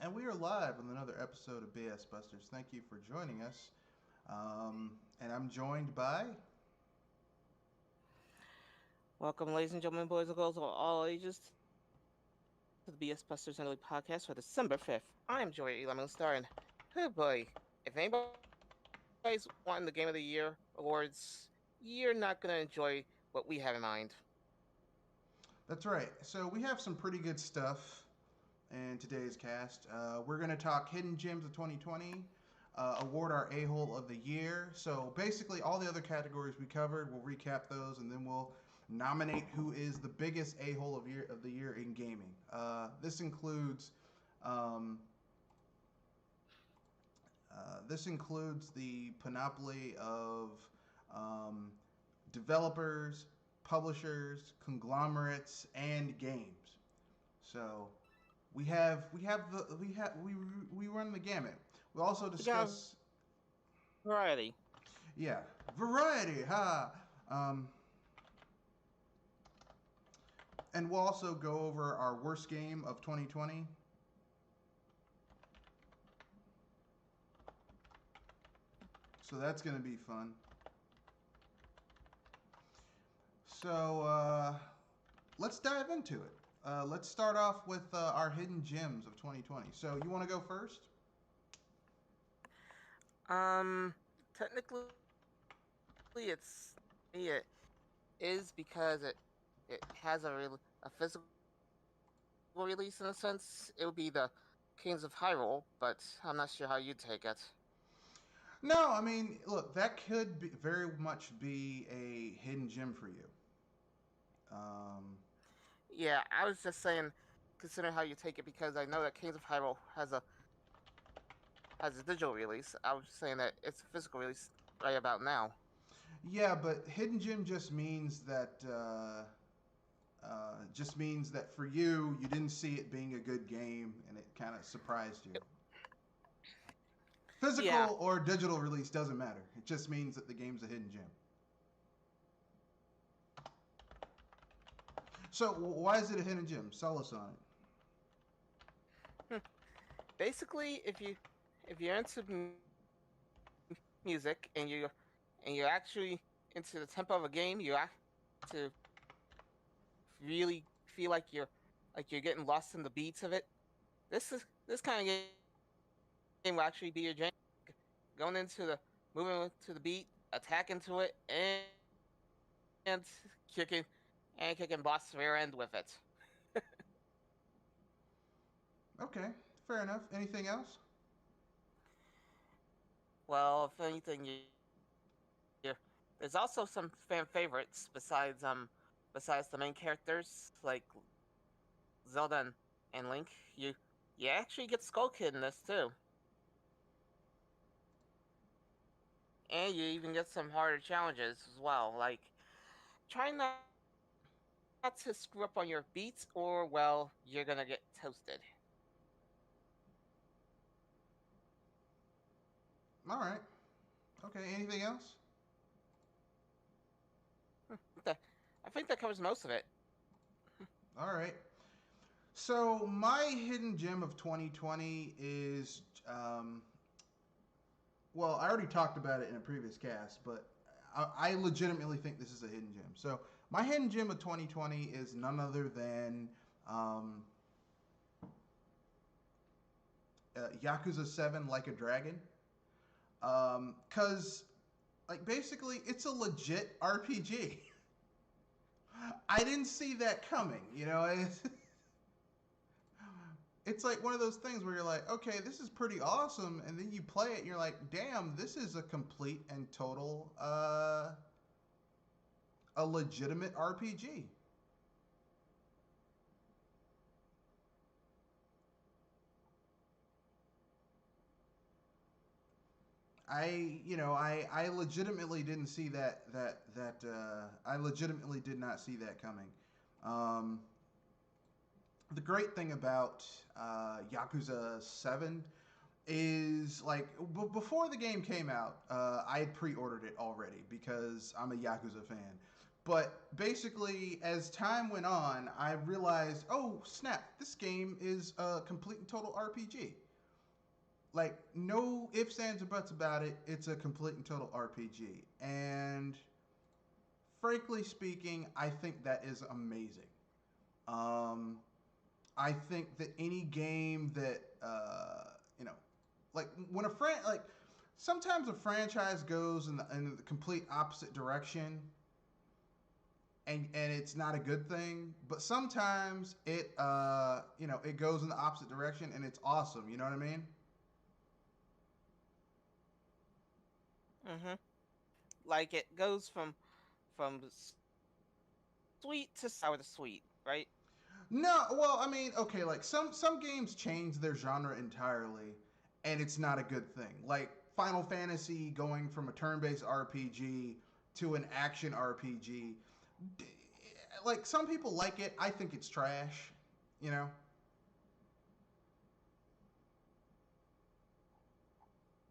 And we are live on another episode of BS Busters. Thank you for joining us. And I'm joined by. Welcome, ladies and gentlemen, boys and girls of all ages, to the BS Busters Annually Podcast for December 5th. I'm Joy Lemon Star, and oh boy, if anybody's wanting the Game of the Year awards, you're not going to enjoy what we have in mind. That's right. So we have some pretty good stuff in today's cast. We're going to talk Hidden Gems of 2020, award our A-hole of the year. So basically, all the other categories we covered, we'll recap those, and then we'll nominate who is the biggest A-hole of the year in gaming. This includes. Um, this includes the panoply of um, developers, publishers, conglomerates, and games. So we run the gamut. We also We got discuss variety. yeah variety, ha. Um, and we'll also go over our worst game of 2020. So that's gonna be fun. So let's dive into it. Let's start off with our hidden gems of 2020. So you want to go first? Um, Technically, it is because it has a physical release in a sense. It would be the Kings of Hyrule, but I'm not sure how you'd take it. No, I mean, look, that could be, very much be a hidden gem for you. Um, Yeah, I was just saying, considering how you take it, because I know that Kings of Hyrule has a digital release. I was saying that it's a physical release right about now. yeah, but hidden gem just means that for you, you didn't see it being a good game, and it kind of surprised you. Yeah, Physical or digital release doesn't matter. It just means that the game's a hidden gem. So why is it a hidden gem? Sell us on it. basically, if you're into music and you're actually into the tempo of a game, you have to really feel like you're getting lost in the beats of it. This kind of game will actually be your jam. Going into moving to the beat, attacking to it, kicking kicking boss rear end with it. Okay, fair enough. Anything else? Well, if anything, there's also some fan favorites besides the main characters like Zelda and Link. You actually get Skull Kid in this too, and you even get some harder challenges as well, like try not to screw up on your beats, or well, you're gonna get toasted. All right. Okay. Anything else? That, I think that covers most of it. All right. So my hidden gem of 2020 is, well, I already talked about it in a previous cast, but I legitimately think this is a hidden gem. So my hidden gem of 2020 is none other than um, Yakuza 7 Like a Dragon. Because, like, basically, it's a legit RPG. I didn't see that coming, you know? It's like one of those things where you're like, okay, this is pretty awesome, and then you play it and you're like, damn, this is a complete and total a legitimate RPG. I legitimately didn't see I legitimately did not see that coming. Um, the great thing about Yakuza 7 is like before the game came out, I had pre-ordered it already because I'm a Yakuza fan. But basically, as time went on, I realized, oh snap, this game is a complete and total RPG. Like no ifs, ands, or buts about it. It's a complete and total RPG, and frankly speaking, I think that is amazing. Um, I think that any game that you know, like when a like sometimes a franchise goes in the complete opposite direction, and it's not a good thing. But sometimes it you know, it goes in the opposite direction and it's awesome. You know what I mean? Mm-hmm. Like it goes from sweet to sour to sweet, right? No, well, I mean, okay, like some games change their genre entirely, and it's not a good thing. Like Final Fantasy going from a turn-based RPG to an action RPG. Like some people like it, I think it's trash. You know,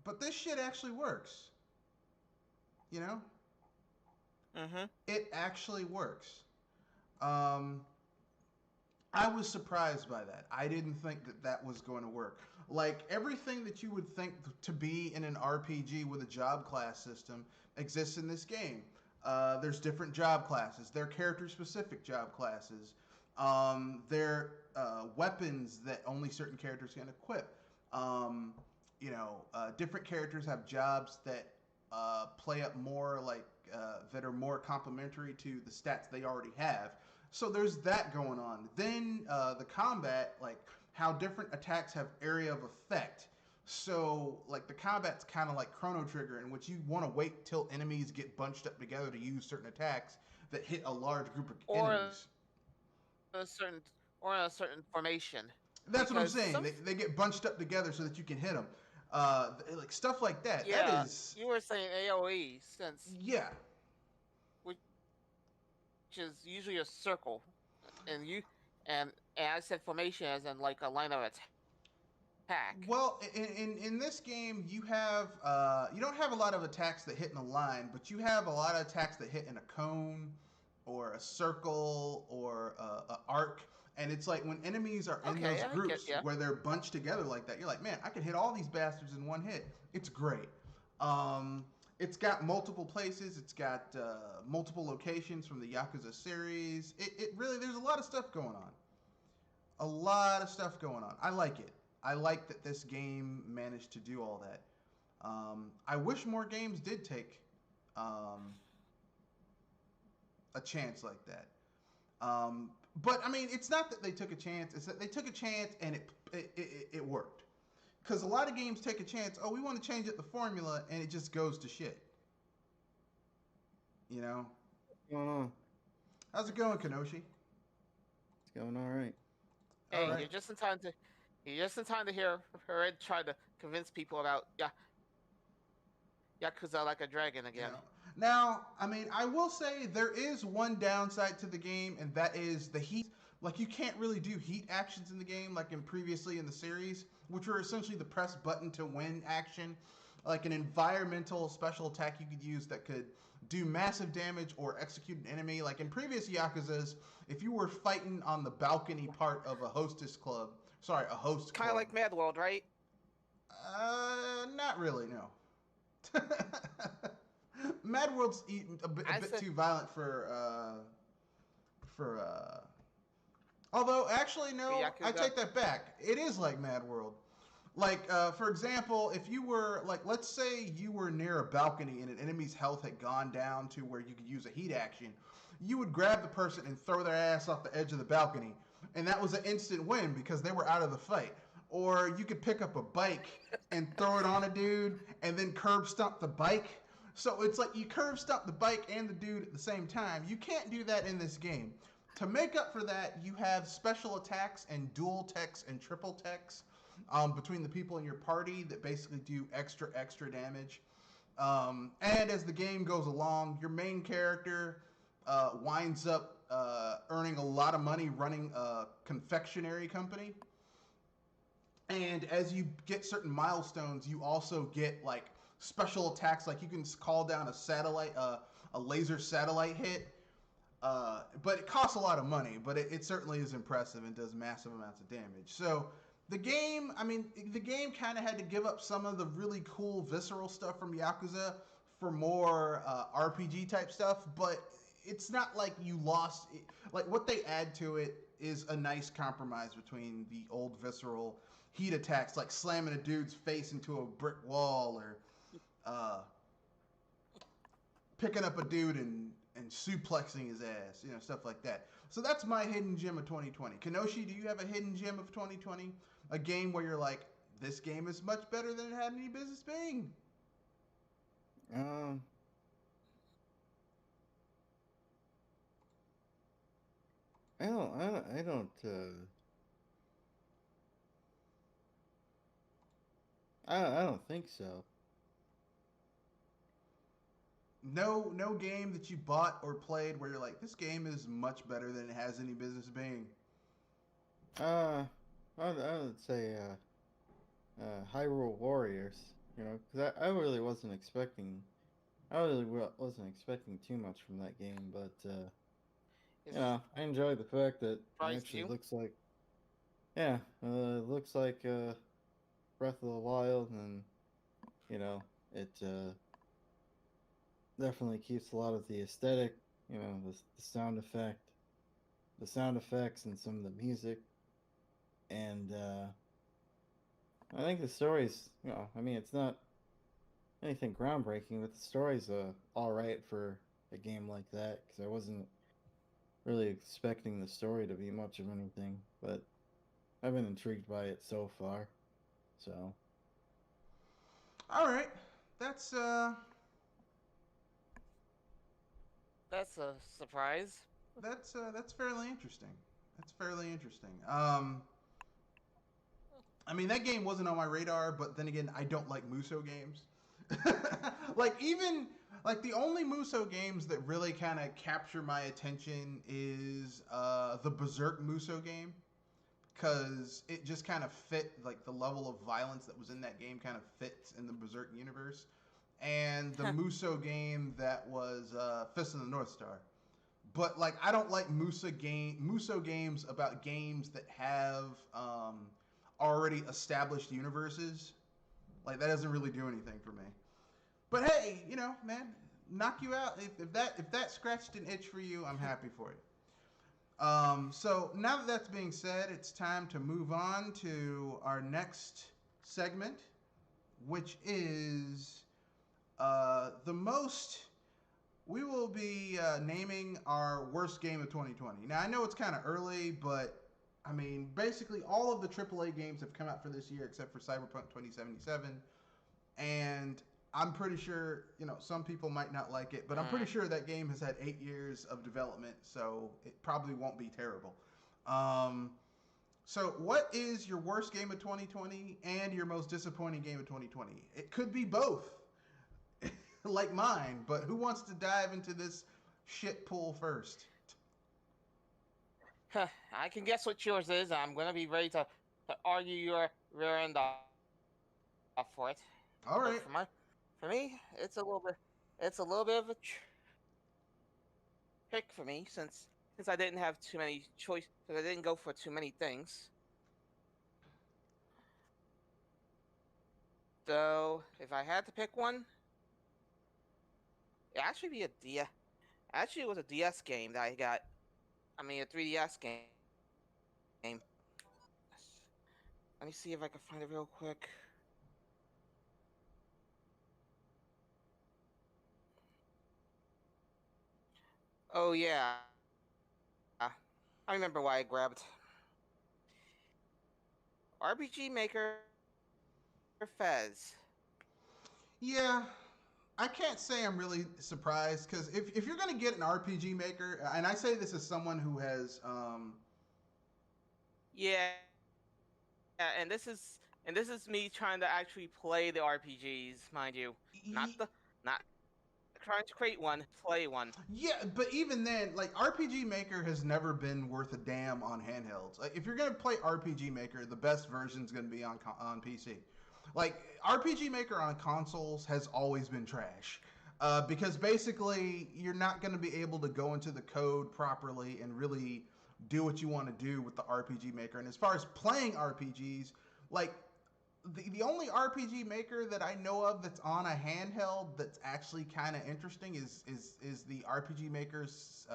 but this shit actually works. You know, Mm-hmm. it actually works. Um, I was surprised by that. I didn't think that that was going to work. Like everything that you would think to be in an RPG with a job class system exists in this game. There's different job classes. They're character-specific job classes. They're weapons that only certain characters can equip. Um, different characters have jobs that play up more like that are more complementary to the stats they already have. So there's that going on. Then the combat, like how different attacks have area of effect. So like the combat's kind of like Chrono Trigger, in which you want to wait till enemies get bunched up together to use certain attacks that hit a large group of Or enemies. a certain or a certain formation, That's what I'm because saying. They get bunched up together so that you can hit them. Like stuff like that. That yeah, is, you were saying AOE since yeah, which is usually a circle, and you and I said formation as in like a line of attack. well, in this game, you don't have a lot of attacks that hit in a line, but you have a lot of attacks that hit in a cone, or a circle, or a arc. And it's like when enemies are in Okay, those I get groups yeah. where they're bunched together like that, you're like, man, I can hit all these bastards in one hit. It's great. Um, it's got multiple places. It's got multiple locations from the Yakuza series. It really, there's a lot of stuff going on. A lot of stuff going on. I like it. I like that this game managed to do all that. I wish more games did take um, a chance like that. But I mean, it's not that they took a chance; it's that they took a chance and it worked. Because a lot of games take a chance. Oh, we want to change up the formula, and it just goes to shit. You know? What's going on? How's it going, Kenoshi? It's going all right. All Hey, right. you're just in time to hear Red try to convince people about Yakuza Like a Dragon You again. know? Now, I mean, I will say there is one downside to the game, and that is the heat. Like, you can't really do heat actions in the game like in previously in the series, which were essentially the press button to win action. Like an environmental special attack you could use that could do massive damage or execute an enemy. Like in previous Yakuzas, if you were fighting on the balcony part of a hostess club, sorry, a host Kind of club. like Mad World, right? Not really, no. Mad World's a bit too violent for. Although actually no, I take that back. It is like Mad World. Like for example, if you were like, let's say you were near a balcony and an enemy's health had gone down to where you could use a heat action, you would grab the person and throw their ass off the edge of the balcony, and that was an instant win because they were out of the fight. Or you could pick up a bike and throw it on a dude and then curb stomp the bike. So it's like you curb stomp the bike and the dude at the same time. You can't do that in this game. To make up for that, you have special attacks and dual techs and triple techs between the people in your party that basically do extra damage. And as the game goes along, your main character winds up earning a lot of money running a confectionery company. And as you get certain milestones, you also get like special attacks. Like you can call down a satellite, a laser satellite hit, But it costs a lot of money, but it certainly is impressive and does massive amounts of damage. So the game, I mean, the game kind of had to give up some of the really cool visceral stuff from Yakuza for more RPG type stuff, but it's not like you lost. Like what they add to it is a nice compromise between the old visceral heat attacks, like slamming a dude's face into a brick wall or uh, picking up a dude and suplexing his ass, stuff like that. So that's my hidden gem of 2020. Kenoshi, do you have a hidden gem of 2020? A game where you're like, this game is much better than it had any business being. Um, I don't. I don't think so. No game that you bought or played where you're like, this game is much better than it has any business being. I would say Hyrule Warriors. Because I really wasn't expecting. Wasn't expecting too much from that game, but I enjoyed the fact that it actually looks like, it looks like Breath of the Wild, and it definitely keeps a lot of the aesthetic, the sound effects, and some of the music, and I think the story's, I mean, it's not anything groundbreaking, but the story's all right for a game like that, because I wasn't really expecting the story to be much of anything, but I've been intrigued by it so far. So, all right, that's a surprise. that's fairly interesting. That's fairly interesting. I mean, that game wasn't on my radar, but then again, I don't like Muso games. Like the only Muso games that really kind of capture my attention is the Berserk Muso game, because it just kind of fit, like the level of violence that was in that game kind of fits in the Berserk universe, and the Muso game that was Fist of the North Star. But like, I don't like Muso games about games that have already established universes. Like that doesn't really do anything for me. But hey, man, knock you out. If that scratched an itch for you, I'm happy for you. So now that that's being said, it's time to move on to our next segment, which is the most. We will be naming our worst game of 2020. Now I know it's kind of early, but I mean, basically all of the AAA games have come out for this year except for Cyberpunk 2077, and I'm pretty sure, some people might not like it, but I'm pretty sure that game has had 8 years of development, so it probably won't be terrible. So what is your worst game of 2020 and your most disappointing game of 2020? It could be both, like mine, but who wants to dive into this shit pool first? I can guess what yours is. I'm going to be ready to argue your rear end off for it. All right. For me, it's a little bit of a trick for me since I didn't have too many choices, because I didn't go for too many things. So if I had to pick one, it actually be a DS. Actually, it was a DS game that I got. I mean, a 3DS game. Let me see if I can find it real quick. Oh yeah, I remember why I grabbed RPG Maker Fez. Yeah, I can't say I'm really surprised, because if you're gonna get an RPG Maker, and I say this as someone who has Yeah, and this is me trying to actually play the RPGs, mind you, not trying to create one, play one. Yeah, but even then, like, RPG Maker has never been worth a damn on handhelds. Like, if you're gonna play RPG Maker, the best version's gonna be on PC. Like, RPG Maker on consoles has always been trash. because basically you're not going to be able to go into the code properly and really do what you want to do with the RPG Maker. And as far as playing RPGs, like the only RPG Maker that I know of that's on a handheld that's actually kind of interesting is the RPG Maker's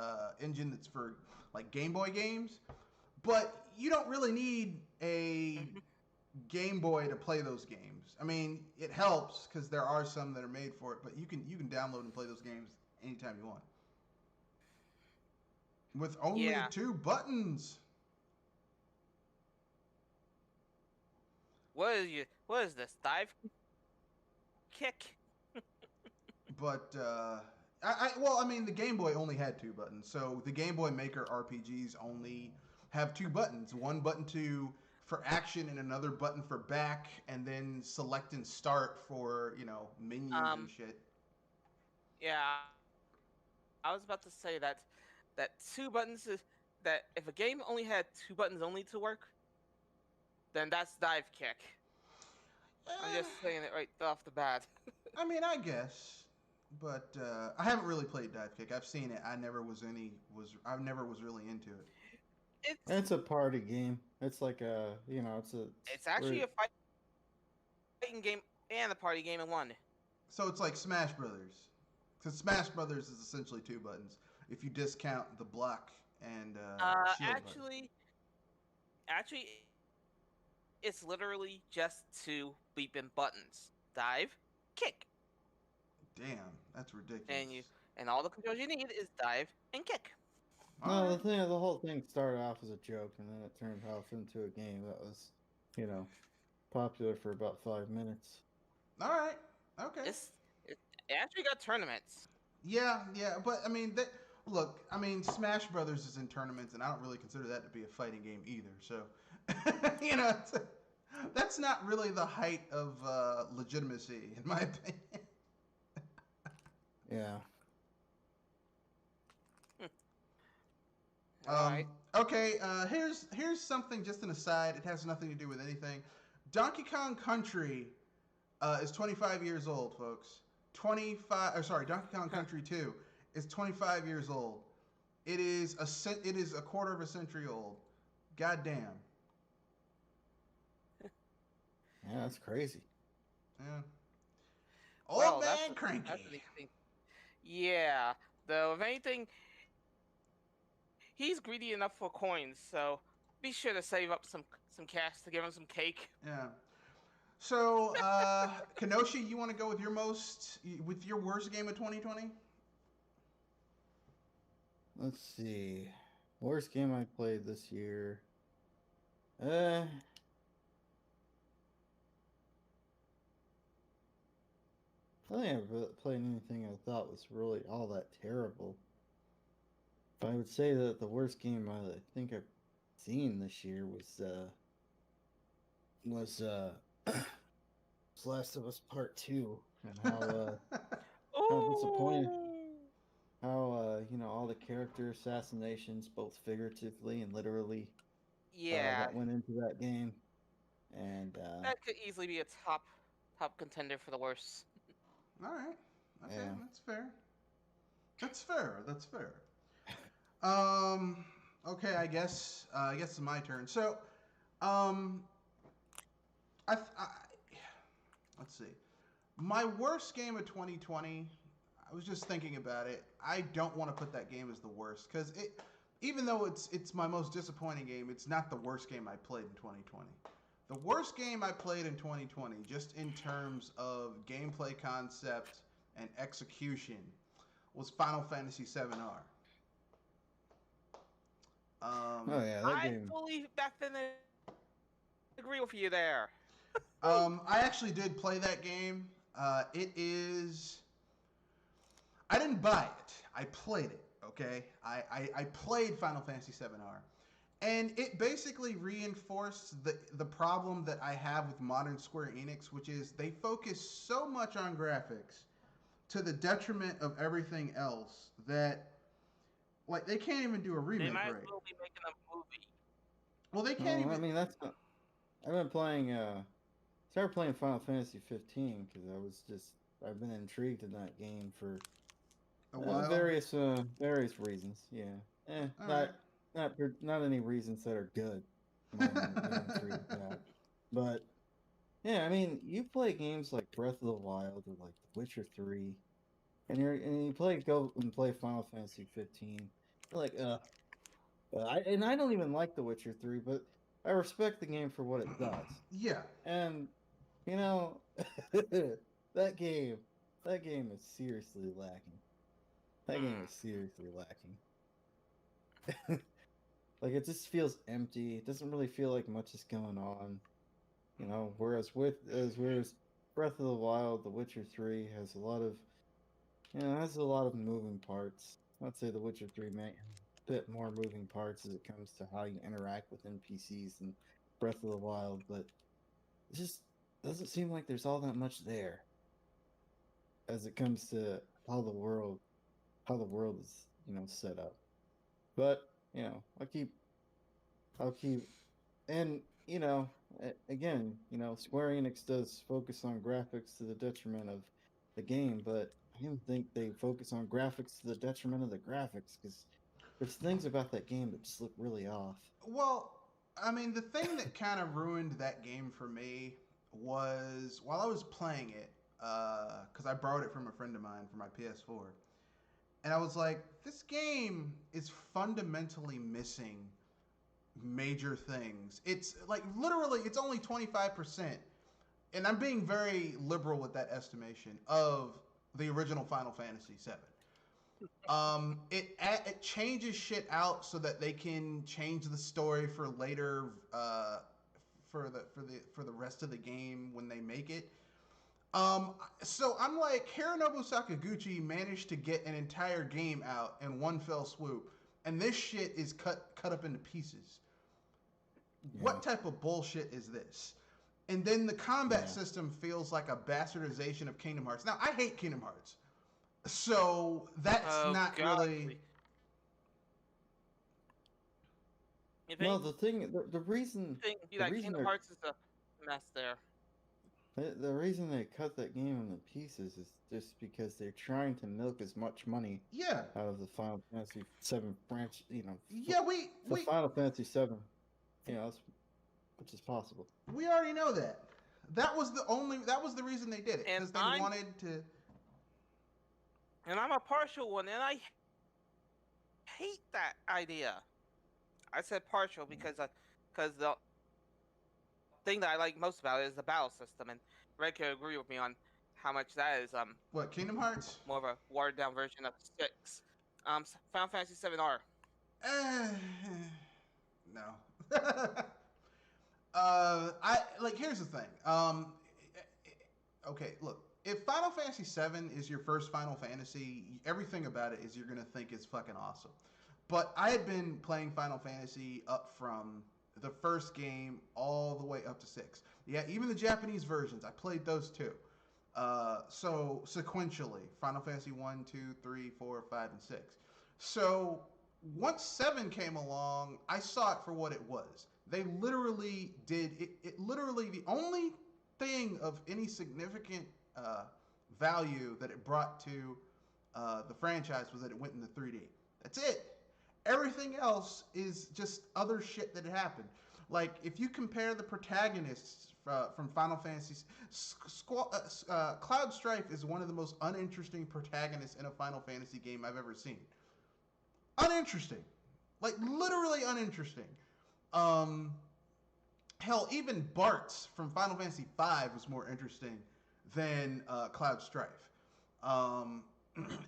engine that's for like Game Boy games. But you don't really need a Game Boy to play those games. I mean, it helps because there are some that are made for it, but you can download and play those games anytime you want with only Yeah. 2 buttons. What is this? Dive kick? But well, I mean, the Game Boy only had 2 buttons, so the Game Boy Maker RPGs only have 2 buttons. One button for action and another button for back, and then select and start for menus and shit. Yeah. I was about to say that 2 buttons is that if a game only had 2 buttons only to work, then that's dive kick. I'm just saying it right off the bat. I mean, I guess, but I haven't really played Dive Kick. I've seen it. I never was really into it. It's a party game. It's like It's actually a fighting game and a party game in one. So it's like Smash Brothers, because Smash Brothers is essentially 2 buttons if you discount the block and shield button. Actually, it's literally just 2 beeping buttons: dive, kick. Damn, that's ridiculous. And all the controls you need is dive and kick. No, the whole thing started off as a joke, and then it turned off into a game that was, popular for about 5 minutes. All right, okay. It actually got tournaments. Yeah, but I mean, look, I mean, Smash Brothers is in tournaments, and I don't really consider that to be a fighting game either. So, that's not really the height of legitimacy, in my opinion. Yeah. Alright. Okay, here's something, just an aside. It has nothing to do with anything. Donkey Kong Country is 25 years old, folks. Donkey Kong Country 2 is 25 years old. It is a quarter of a century old. Goddamn. Yeah, that's crazy. Yeah. Old man cranky. That's an thing. Yeah. Though, if anything, he's greedy enough for coins, so be sure to save up some cash to give him some cake. Yeah. So, Kenoshi, you want to go with your worst game of 2020? Let's see. Worst game I played this year. I don't think I really played anything I thought was really all that terrible. But I would say that the worst game I think I've seen this year was Last of Us Part 2, and how how disappointed, how all the character assassinations, both figuratively and literally, that went into that game, and that could easily be a top contender for the worst. All right. Okay, Yeah. That's fair. That's fair. Okay, I guess it's my turn. So, let's see. My worst game of 2020. I was just thinking about it. I don't want to put that game as the worst because even though it's my most disappointing game, it's not the worst game I played in 2020. The worst game I played in 2020, just in terms of gameplay concept and execution, was Final Fantasy VII-R. oh yeah, that I game. fully back then agree with you there. I actually did play that game. It is. I didn't buy it. I played it. Okay, I played Final Fantasy VII-R, and it basically reinforced the problem that I have with modern Square Enix, which is they focus so much on graphics to the detriment of everything else that, like, they can't even do a remake They might right. as well be making a movie. Well, they can't even. I mean, that's not. I've been playing. Started playing Final Fantasy 15 because I was just I've been intrigued in that game for A while. various reasons. Yeah, All right. not any reasons that are good. More than me intrigued that, but yeah, I mean, you play games like Breath of the Wild or like The Witcher 3, and you go and play Final Fantasy 15. You're like, I don't even like The Witcher 3, but I respect the game for what it does. Yeah. And you know, that game that game is seriously lacking. That game is seriously lacking. Like it just feels empty. It doesn't really feel like much is going on. Whereas Breath of the Wild, The Witcher 3 has a lot of moving parts. I'd say The Witcher 3 may have a bit more moving parts as it comes to how you interact with NPCs than Breath of the Wild, but it just doesn't seem like there's all that much there as it comes to how the world is, set up. But, I'll keep and again, Square Enix does focus on graphics to the detriment of the game, but I don't think they focus on graphics to the detriment of the graphics because there's things about that game that just look really off. Well, I mean, the thing that kind of ruined that game for me was while I was playing it, because I borrowed it from a friend of mine for my PS4, and I was like, this game is fundamentally missing major things. It's like literally, it's only 25%, and I'm being very liberal with that estimation of the original Final Fantasy VII. It changes shit out so that they can change the story for later, for the rest of the game when they make it. So I'm like, Hironobu Sakaguchi managed to get an entire game out in one fell swoop, and this shit is cut up into pieces. Yeah. What type of bullshit is this? And then the combat system feels like a bastardization of Kingdom Hearts. Now, I hate Kingdom Hearts, so that's not really. No, the reason Kingdom Hearts is a mess there. The reason they cut that game into pieces is just because they're trying to milk as much money out of the Final Fantasy VII branch. The Final Fantasy VII. Which is possible. We already know that. That was the reason they did it, because they wanted to. And I'm a partial one, and I hate that idea. I said partial because the thing that I like most about it is the battle system, and Red could agree with me on how much that is what, Kingdom Hearts? More of a watered down version of 6. Final Fantasy 7R. No. Here's the thing. Okay, look. If Final Fantasy VII is your first Final Fantasy, everything about it is you're gonna think it's fucking awesome. But I had been playing Final Fantasy up from the first game all the way up to 6. Yeah, even the Japanese versions, I played those too. So sequentially, Final Fantasy 1, 2, 3, 4, 5, and 6. So once 7 came along, I saw it for what it was. They literally did it. Literally, the only thing of any significant value that it brought to the franchise was that it went into 3D. That's it. Everything else is just other shit that happened. Like, if you compare the protagonists from Final Fantasy, Cloud Strife is one of the most uninteresting protagonists in a Final Fantasy game I've ever seen. Uninteresting. Like, literally uninteresting. Hell, even Bartz from Final Fantasy V was more interesting than Cloud Strife.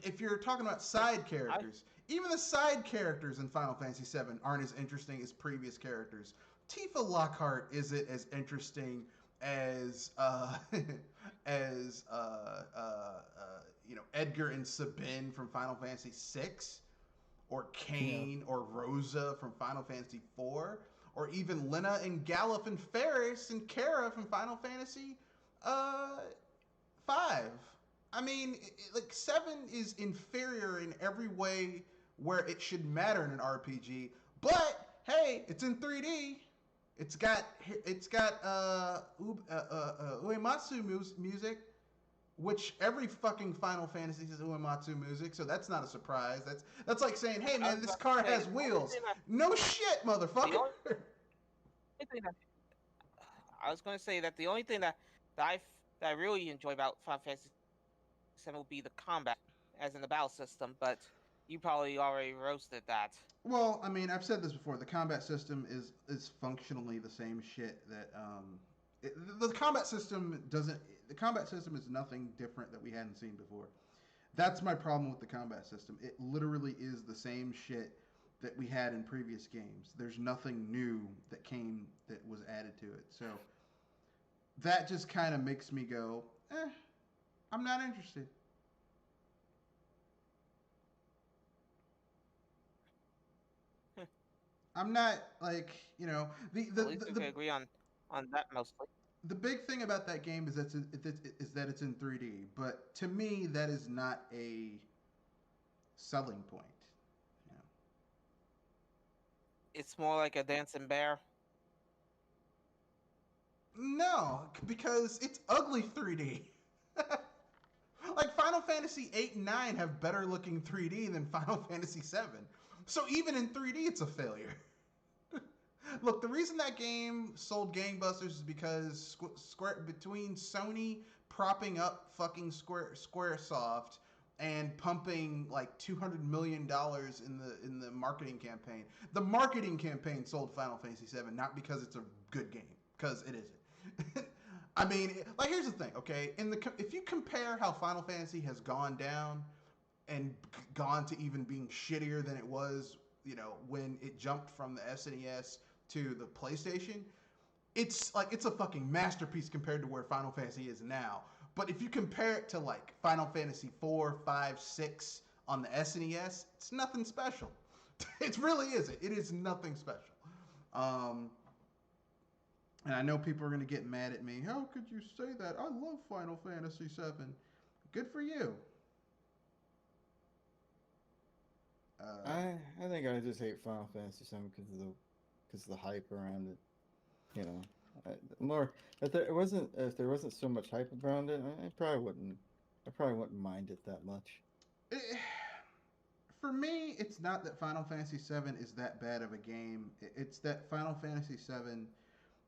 If you're talking about side characters, even the side characters in Final Fantasy VII aren't as interesting as previous characters. Tifa Lockhart isn't as interesting as Edgar and Sabine from Final Fantasy VI, or Kain or Rosa from Final Fantasy IV, or even Lena and Galuf and Ferris and Kara from Final Fantasy V. I mean, 7 is inferior in every way where it should matter in an RPG. But hey, it's in 3D. It's got Uematsu music, which every fucking Final Fantasy is Uematsu music, so that's not a surprise. That's like saying, hey I was man, this about to car say, has wheels. No shit, the motherfucker. only thing that I was going to say that the only thing that I really enjoy about Final Fantasy VII will be the combat, as in the battle system. But you probably already roasted that. Well, I mean, I've said this before. The combat system is functionally the same shit that the combat system doesn't. The combat system is nothing different that we hadn't seen before. That's my problem with the combat system. It literally is the same shit that we had in previous games. There's nothing new that was added to it. So that just kind of makes me go, I'm not interested. I'm not like At least we can agree on that mostly. the big thing about that game is that it's in 3D. But to me, that is not a selling point. You know? It's more like a dancing bear. No, because it's ugly 3D. Like Final Fantasy 8 and 9 have better looking 3D than Final Fantasy 7. So even in 3D, it's a failure. Look, the reason that game sold gangbusters is because between Sony propping up fucking SquareSoft and pumping like $200 million in the marketing campaign. The marketing campaign sold Final Fantasy VII, not because it's a good game, because it isn't. I mean, like here's the thing, okay? If you compare how Final Fantasy has gone down and gone to even being shittier than it was, when it jumped from the SNES to the PlayStation, it's a fucking masterpiece compared to where Final Fantasy is now. But if you compare it to like Final Fantasy 4, 5, 6 on the SNES, it's nothing special. It really isn't. It is nothing special. And I know people are going to get mad at me. How could you say that? I love Final Fantasy 7. Good for you. I think I just hate Final Fantasy 7 because of the hype around it. You know, more if there wasn't so much hype around it, I probably wouldn't mind it that much. For me, it's not that Final Fantasy VII is that bad of a game. It's that Final Fantasy VII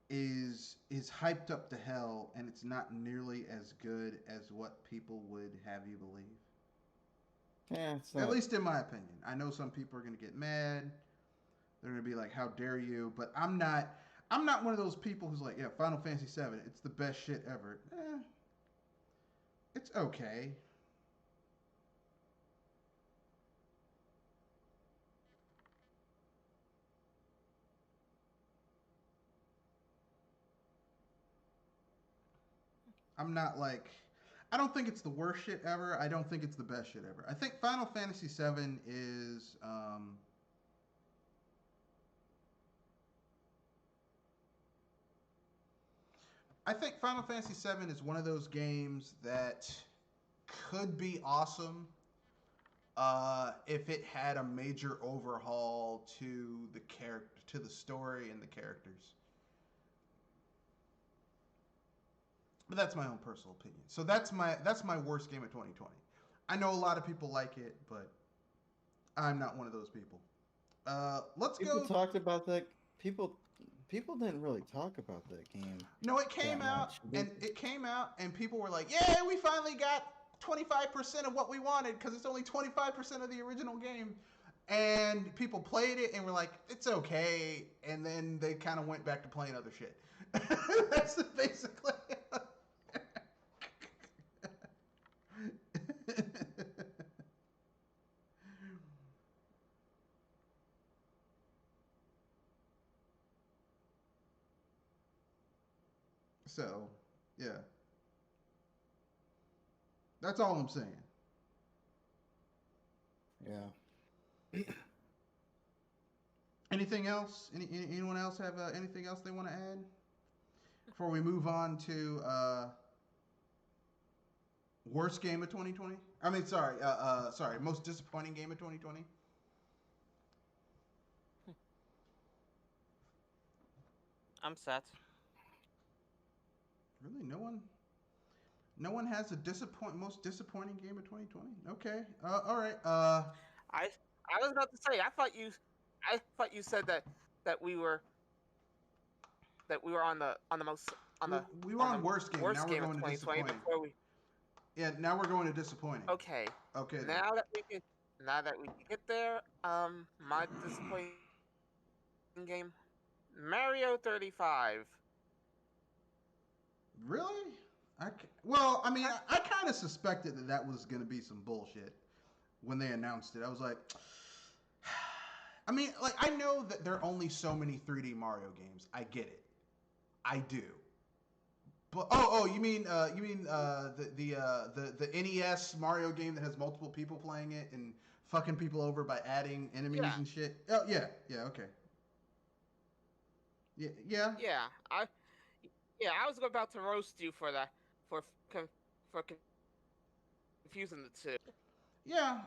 is hyped up to hell, and it's not nearly as good as what people would have you believe. Yeah, it's not. At least in my opinion. I know some people are going to get mad. They're going to be like, "How dare you?" But I'm not one of those people who's like, "Yeah, Final Fantasy VII, it's the best shit ever." It's okay. I'm not like, I don't think it's the worst shit ever. I don't think it's the best shit ever. I think Final Fantasy VII is. I think Final Fantasy VII is one of those games that could be awesome if it had a major overhaul to the story and the characters. But that's my own personal opinion. So that's my worst game of 2020. I know a lot of people like it, but I'm not one of those people. Let's People go. talked about that. People didn't really talk about that game. No, it came out and people were like, "Yeah, we finally got 25% of what we wanted because it's only 25% of the original game." And people played it and were like, "It's okay," and then they kind of went back to playing other shit. That's basically. So, yeah. That's all I'm saying. Yeah. Anything else? Anyone else have anything else they want to add before we move on to worst game of 2020? I mean, sorry, most disappointing game of 2020. I'm set. Really, no one No one has a most disappointing game of 2020. Okay. All right. I I was about to say I thought you said that we were on the most We were on the on worst game. Now worst we're game of going to 2020 disappointing. before we. Yeah. Now we're going to disappointing. Okay, Okay then. now that we can get there, my disappointing game, Mario 35. Really? Well, I mean, I, I kind of suspected that that was going to be some bullshit when they announced it. I was like, I mean, like I know that there are only so many 3D Mario games. I get it. I do. But you mean the NES Mario game that has multiple people playing it and fucking people over by adding enemies yeah, and shit? Oh yeah, yeah, okay. Yeah, yeah. yeah, I was about to roast you for that for con- for confusing the two. Yeah.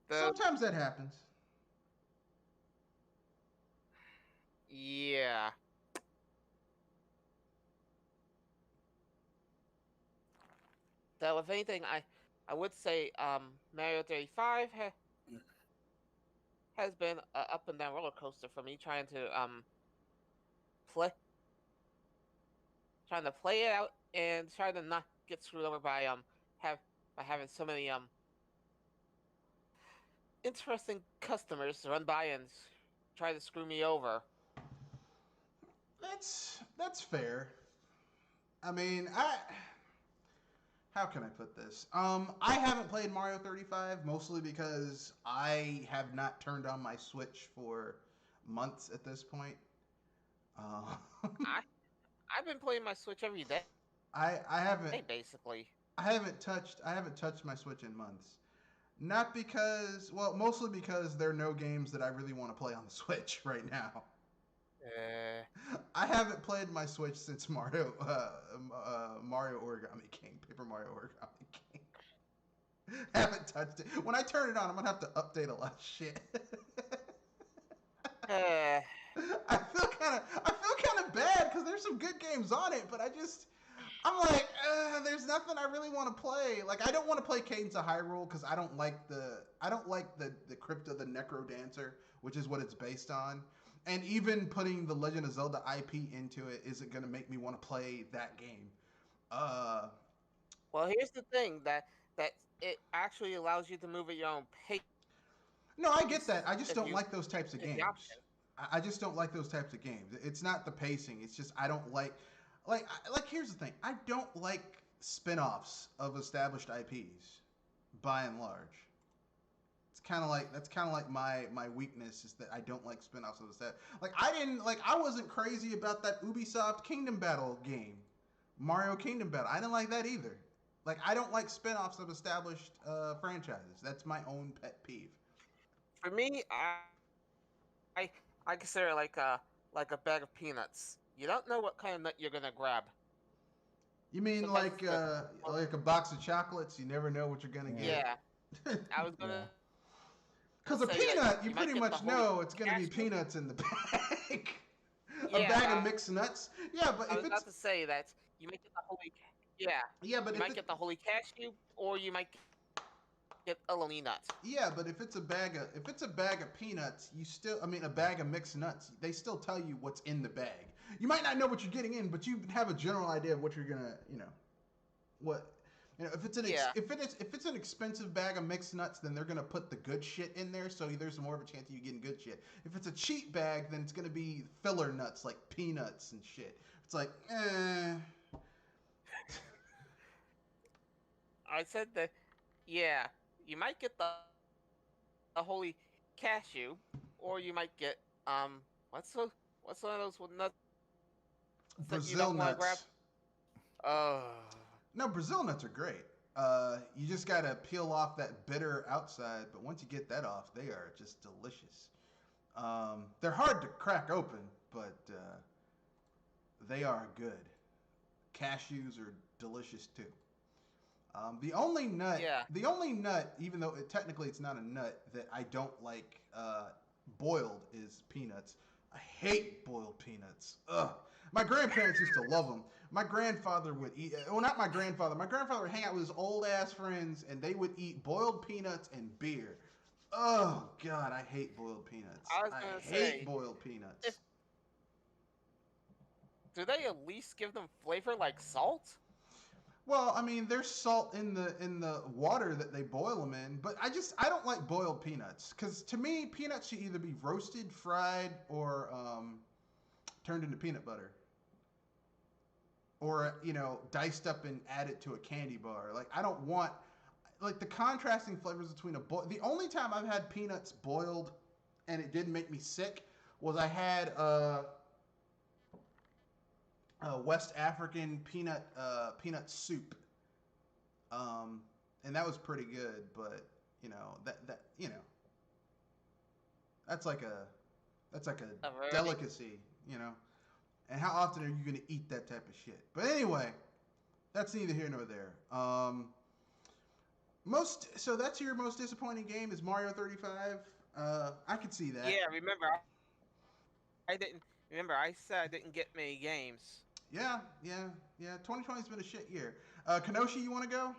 The Sometimes that happens. Yeah. So if anything, I would say Mario 35 has been a up and down roller coaster for me play trying to play it out and trying to not get screwed over have by having so many interesting customers run by and try to screw me over. That's fair. I mean, I how can I put this? I haven't played Mario 35 mostly because I have not turned on my Switch for months at this point. Uh, I I've been playing my Switch every day I haven't basically. I haven't touched my Switch in months. Not because, well, mostly because there are no games that I really want to play on the Switch right now. Uh, I haven't played my Switch since Mario Origami King, Paper Mario Origami King. Haven't touched it. When I turn it on, I'm gonna have to update a lot of shit. uh, I feel kind of bad because there's some good games on it, but I'm like, there's nothing I really want to play. Like, I don't want to play Cadence of Hyrule because I don't like the Crypt of the Necro Dancer, which is what it's based on. And even putting the Legend of Zelda IP into it isn't gonna make me want to play that game. Uh, well, here's the thing that it actually allows you to move at your own pace no, I get that. I just if don't you like those types of hit the games. option. I just don't like those types of games. It's not the pacing. It's just I don't like. Here's the thing. I don't like spin-offs of established IPs, by and large. It's kind of like that's kind of like my weakness is that I don't like spin-offs of that. Like I wasn't crazy about that Ubisoft Kingdom Battle game, Mario Kingdom Battle. I didn't like that either. Like I don't like spin-offs of established franchises. That's my own pet peeve. For me, I I consider it like a bag of peanuts. You don't know what kind of nut you're gonna grab. You mean Sometimes like a box of chocolates? You never know what you're gonna Yeah. yeah. get. I was Yeah. gonna Because a say that peanut, you you might pretty get the much holy know it's gonna be cashew. peanuts in the bag. A Yeah, bag of mixed nuts. Yeah, but I if was it's about to say that you might get the yeah, yeah, but you if might it get the holy cashew, or you might get a lonely nut. yeah, but if it's a bag of peanuts, you still I mean a bag of mixed nuts, they still tell you what's in the bag. You might not know what you're getting in, but you have a general idea of what you're gonna what if it's Yeah, if it's an expensive bag of mixed nuts, then they're gonna put the good shit in there, so there's more of a chance of you getting good shit. If it's a cheap bag, then it's gonna be filler nuts like peanuts and shit. It's like, I said that. Yeah, you might get the holy cashew, or you might get what's the what's one of those nuts that you Brazil don't want to grab? nuts. Oh, No, Brazil nuts are great. You just gotta peel off that bitter outside, but once you get that off, they are just delicious. They're hard to crack open, but they are good. Cashews are delicious too. yeah. the only nut, even though technically it's not a nut, that I don't like boiled is peanuts. I hate boiled peanuts. Ugh. My grandparents used to love them. My grandfather would eat. Well, not my grandfather. My grandfather would hang out with his old ass friends, and they would eat boiled peanuts and beer. Oh God, I hate boiled peanuts. I was I gonna hate say, boiled if peanuts. do they at least give them flavor like salt? Well, I mean, there's salt in the water that they boil them in, but I don't like boiled peanuts because to me, peanuts should either be roasted, fried, or turned into peanut butter, or diced up and added to a candy bar. Like I don't want like the contrasting flavors between a boil. The only time I've had peanuts boiled and it didn't make me sick was I had West African peanut soup, and that was pretty good. But that that's like a that's like A a very delicacy, you know. And how often are you gonna eat that type of shit? But anyway, that's neither here nor there. So that's your most disappointing game is Mario 35. I could see that. yeah. I didn't remember. I said I didn't get many games. Yeah, yeah, yeah. 2020's been a shit year. Kenoshi, you want to go?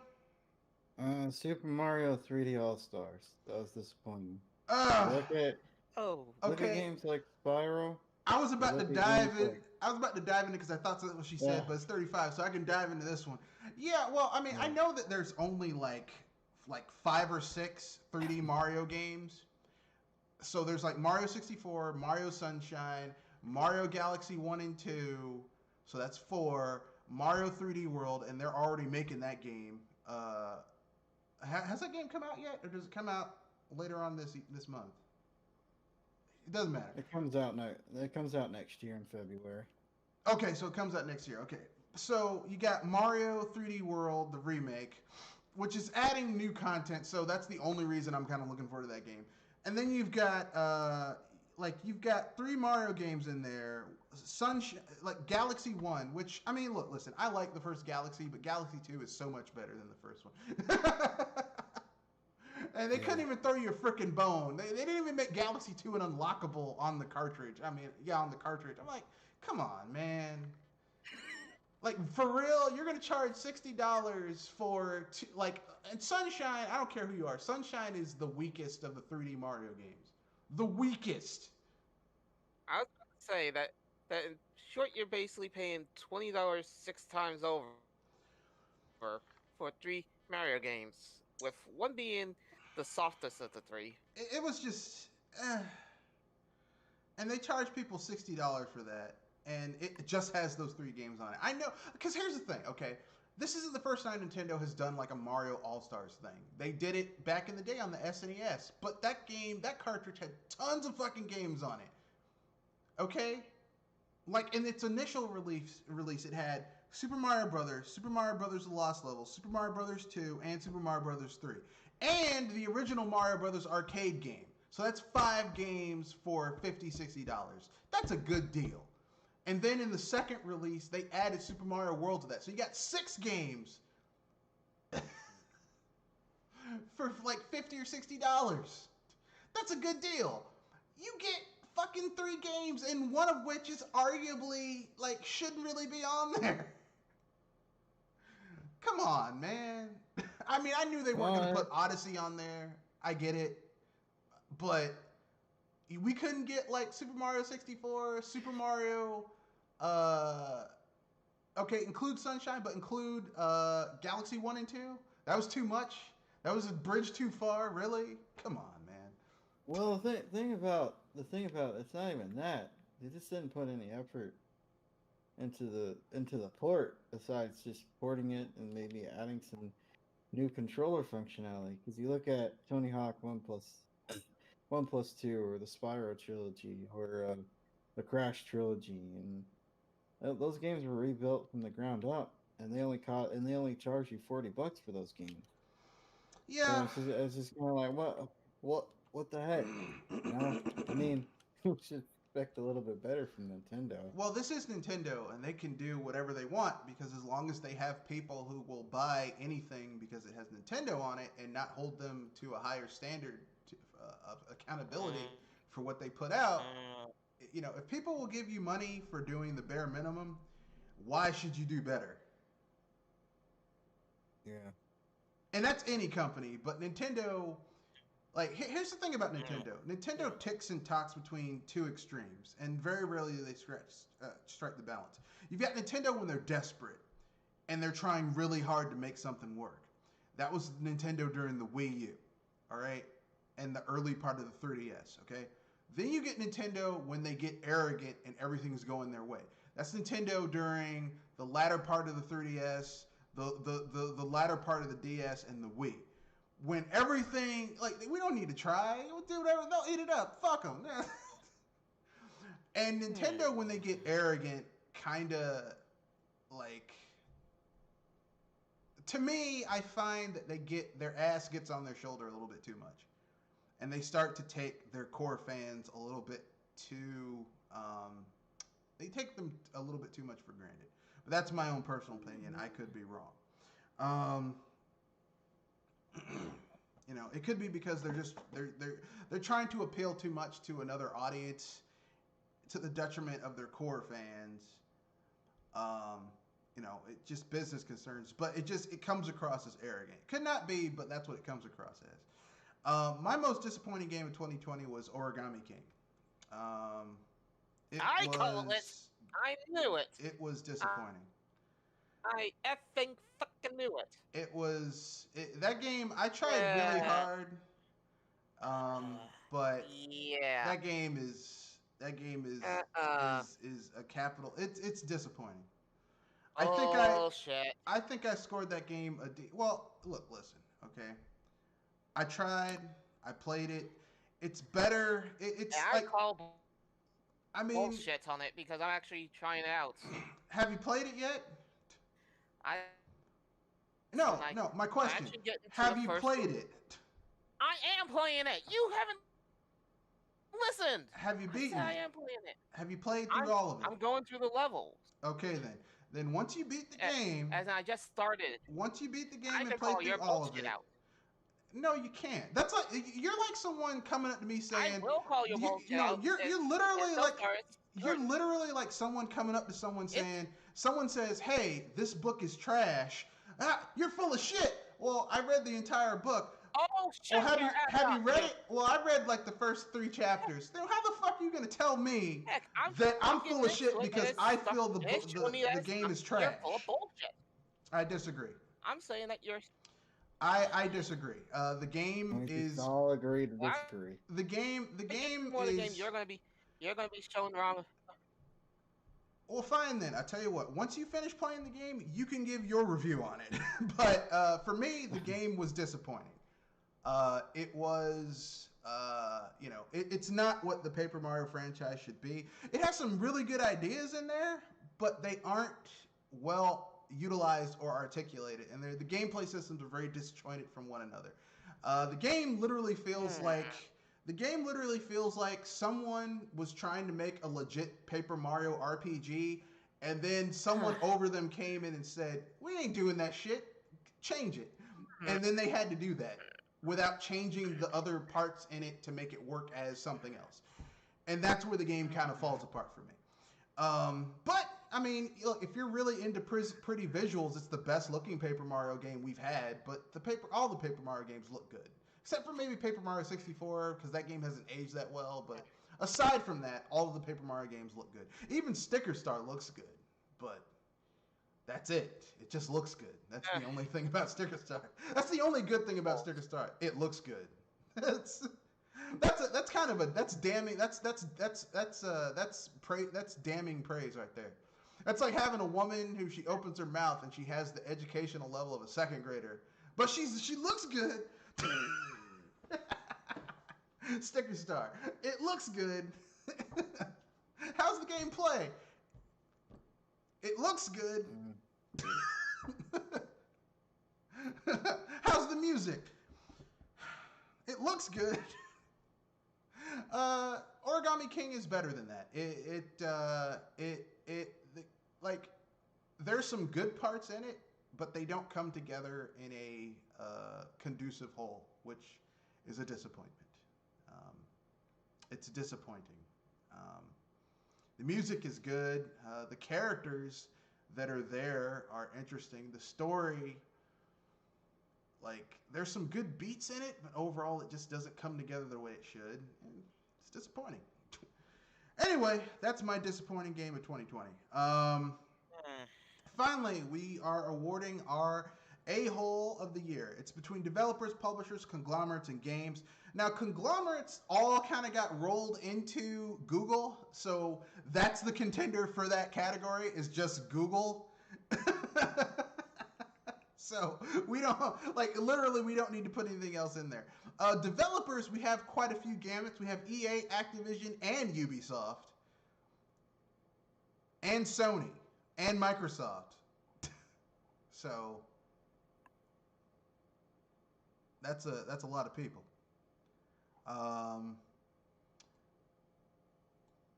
Super Mario 3D All Stars. That was disappointing. Uh, Look at Oh, look at okay. games like Spyro. I was about to Look at dive games in. like I was about to dive in because I thought that's what she said, yeah, but it's 35, so I can dive into this one. Yeah, well, I mean, I yeah. know that there's only like 5 or 6 3D Mario games. So there's like Mario 64, Mario Sunshine, Mario Galaxy 1 and 2. So that's 4. Mario 3D World, and they're already making that game. Has that game come out yet, or does it come out later on this month? It doesn't matter. It comes out next year in February. Okay, so it comes out next year. Okay, so you got Mario 3D World, the remake, which is adding new content. So that's the only reason I'm kind of looking forward to that game. And then you've got you've got 3 Mario games in there. Like Galaxy 1, which I mean, look, listen, I like the first Galaxy, but Galaxy 2 is so much better than the first one. And they Yeah. couldn't even throw you a freaking bone. They didn't even make Galaxy 2 an unlockable on the cartridge. I mean, yeah, on the cartridge. I'm like, come on, man. Like for real, you're gonna charge $60 and Sunshine. I don't care who you are. Sunshine is the weakest of the 3D Mario games. The weakest. I was gonna say that in short, you're basically paying $20 6 times over for 3 Mario games, with one being the softest of the 3. It was just, and they charge people $60 for that, and it just has those 3 games on it. I know, because here's the thing. Okay, this isn't the first time Nintendo has done like a Mario All Stars thing. They did it back in the day on the SNES, but that cartridge had tons of fucking games on it. Okay, like in its initial release, it had Super Mario Brothers, Super Mario Brothers: The Lost Levels, Super Mario Brothers 2, and Super Mario Brothers 3, and the original Mario Brothers arcade game. So that's 5 games for $50-$60. That's a good deal. And then in the second release, they added Super Mario World to that. So you got 6 games for like $50 or $60. That's a good deal. You get fucking 3 games, and one of which is arguably like shouldn't really be on there. Come on, man. I mean, I knew they weren't going to put Odyssey on there. I get it. But we couldn't get like Super Mario 64, Super Mario okay, include Sunshine, but include Galaxy 1 and 2. That was too much. That was a bridge too far, really? Come on, man. Well, the thing about it's not even that. They just didn't put any effort into the port besides just porting it and maybe adding some new controller functionality. Because you look at Tony Hawk 1+2, or the Spyro trilogy, or the Crash trilogy, and those games were rebuilt from the ground up, and they only charge you $40 for those games. Yeah. So it's just kind of like what the heck? You know? I mean, we should expect a little bit better from Nintendo. Well, this is Nintendo, and they can do whatever they want, because as long as they have people who will buy anything because it has Nintendo on it and not hold them to a higher standard of accountability for what they put out, you know, if people will give you money for doing the bare minimum, why should you do better? Yeah. And that's any company, but Nintendo. Like, here's the thing about Nintendo. Nintendo ticks and talks between two extremes, and very rarely do they strike the balance. You've got Nintendo when they're desperate, and they're trying really hard to make something work. That was Nintendo during the Wii U, all right, and the early part of the 3DS. Okay, then you get Nintendo when they get arrogant and everything's going their way. That's Nintendo during the latter part of the 3DS, the latter part of the DS, and the Wii. When everything, like, we don't need to try. We'll do whatever. They'll eat it up. Fuck them. And Nintendo, when they get arrogant, kind of, like, to me, I find that their ass gets on their shoulder a little bit too much. And they start to take their core fans a little bit too, they take them a little bit too much for granted. But that's my own personal opinion. I could be wrong. You know, it could be because they're trying to appeal too much to another audience, to the detriment of their core fans. You know, it just business concerns, but it comes across as arrogant. Could not be, but that's what it comes across as. My most disappointing game of 2020 was Origami King. I call it. I knew it. It was disappointing. I effing fucking knew it. That game. I tried really hard, but yeah, that game is a capital. It's disappointing. Shit. I think I scored that game a D. Well, look, listen, okay. I tried. I played it. It's better. It's I call. I mean, bullshit on it because I'm actually trying it out. Have you played it yet? No. My question: have you played it? I am playing it. You haven't listened. Have you beaten it? I am playing it. Have you played through all of it? I'm going through the levels. Okay, then. Then once you beat the game, as I just started. Once you beat the game and play through all of it, out. No, you can't. That's like you're like someone coming up to me saying, "I will call your bullshit." No, you're literally like you're literally like someone coming up to someone saying, someone says, "Hey, this book is trash." You're full of shit. Well, I read the entire book. Oh shit! Well, have you read it? Well, I read like the first 3 chapters. Then how the fuck are you gonna tell me that I'm full of shit because I feel the game is trash? You're full of bullshit. I disagree. I'm saying that you're. I disagree. The game is. All agree to disagree. The game is. You're gonna be shown wrong. Well, fine then. I tell you what. Once you finish playing the game, you can give your review on it. But for me, the game was disappointing. It was, it's not what the Paper Mario franchise should be. It has some really good ideas in there, but they aren't well utilized or articulated, and the gameplay systems are very disjointed from one another. The game literally feels like someone was trying to make a legit Paper Mario RPG, and then someone over them came in and said, "We ain't doing that shit. Change it." And then they had to do that without changing the other parts in it to make it work as something else. And that's where the game kind of falls apart for me. But, I mean, look, if you're really into pretty visuals, it's the best looking Paper Mario game we've had. But all the Paper Mario games look good. Except for maybe Paper Mario 64, because that game hasn't aged that well. But aside from that, all of the Paper Mario games look good. Even Sticker Star looks good. But that's it. It just looks good. That's the only thing about Sticker Star. That's the only good thing about Sticker Star. It looks good. That's damning praise right there. That's like having a woman who she opens her mouth and she has the educational level of a 2nd grader, but she looks good. Sticker Star. It looks good. How's the game play? It looks good. How's the music? It looks good. Origami King is better than that. Like, there's some good parts in it, but they don't come together in a conducive whole, which is a disappointment. It's disappointing. The music is good. The characters that are there are interesting. The story, like, there's some good beats in it, but overall it just doesn't come together the way it should. And it's disappointing. Anyway, that's my disappointing game of 2020. Finally, we are awarding our a-hole of the year. It's between developers, publishers, conglomerates, and games. Now, conglomerates all kind of got rolled into Google, so that's the contender for that category, is just Google. So we don't, like, literally we don't need to put anything else in there. Developers, we have quite a few gamuts. We have EA, Activision, and Ubisoft, and Sony, and Microsoft. So that's a lot of people.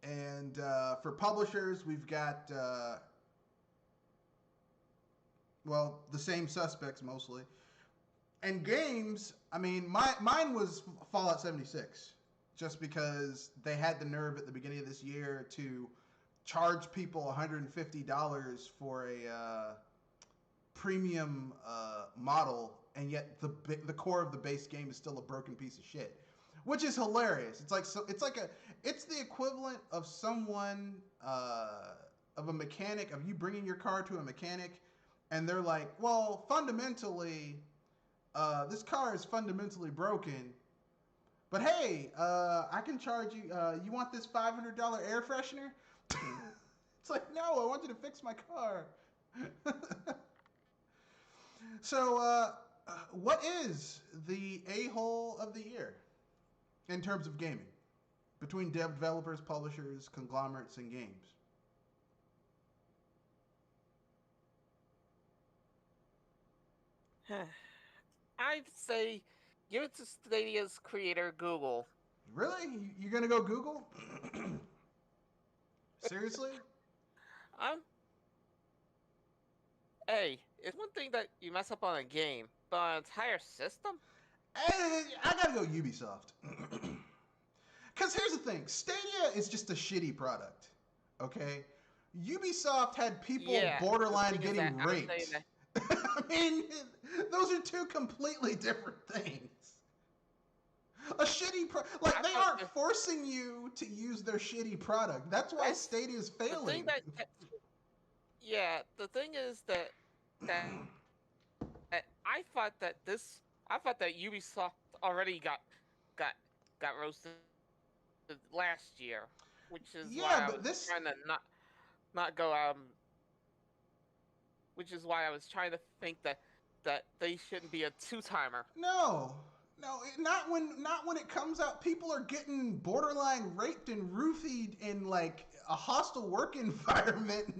And for publishers, we've got well, the same suspects mostly. And games, I mean, mine was Fallout 76, just because they had the nerve at the beginning of this year to charge people $150 for a premium model, and yet the core of the base game is still a broken piece of shit, which is hilarious. It's the equivalent of someone of a mechanic, of you bringing your car to a mechanic, and they're like, well, fundamentally, this car is fundamentally broken, but hey, I can charge you. You want this $500 air freshener? It's like, no, I want you to fix my car. So, what is the a-hole of the year in terms of gaming between developers, publishers, conglomerates, and games? I'd say give it to Stadia's creator, Google. Really? You're gonna go Google? Seriously? Hey, it's one thing that you mess up on a game, but on an entire system? I gotta go Ubisoft. Because here's the thing, Stadia is just a shitty product, okay? Ubisoft had people borderline getting raped. I mean, those are two completely different things. A shitty they aren't forcing you to use their shitty product. That's why Stadia is failing. The thing is that I thought that Ubisoft already got roasted last year, which is why I was trying to not go which is why I was trying to think that they shouldn't be a two-timer. No, not when it comes out. People are getting borderline raped and roofied in like a hostile work environment.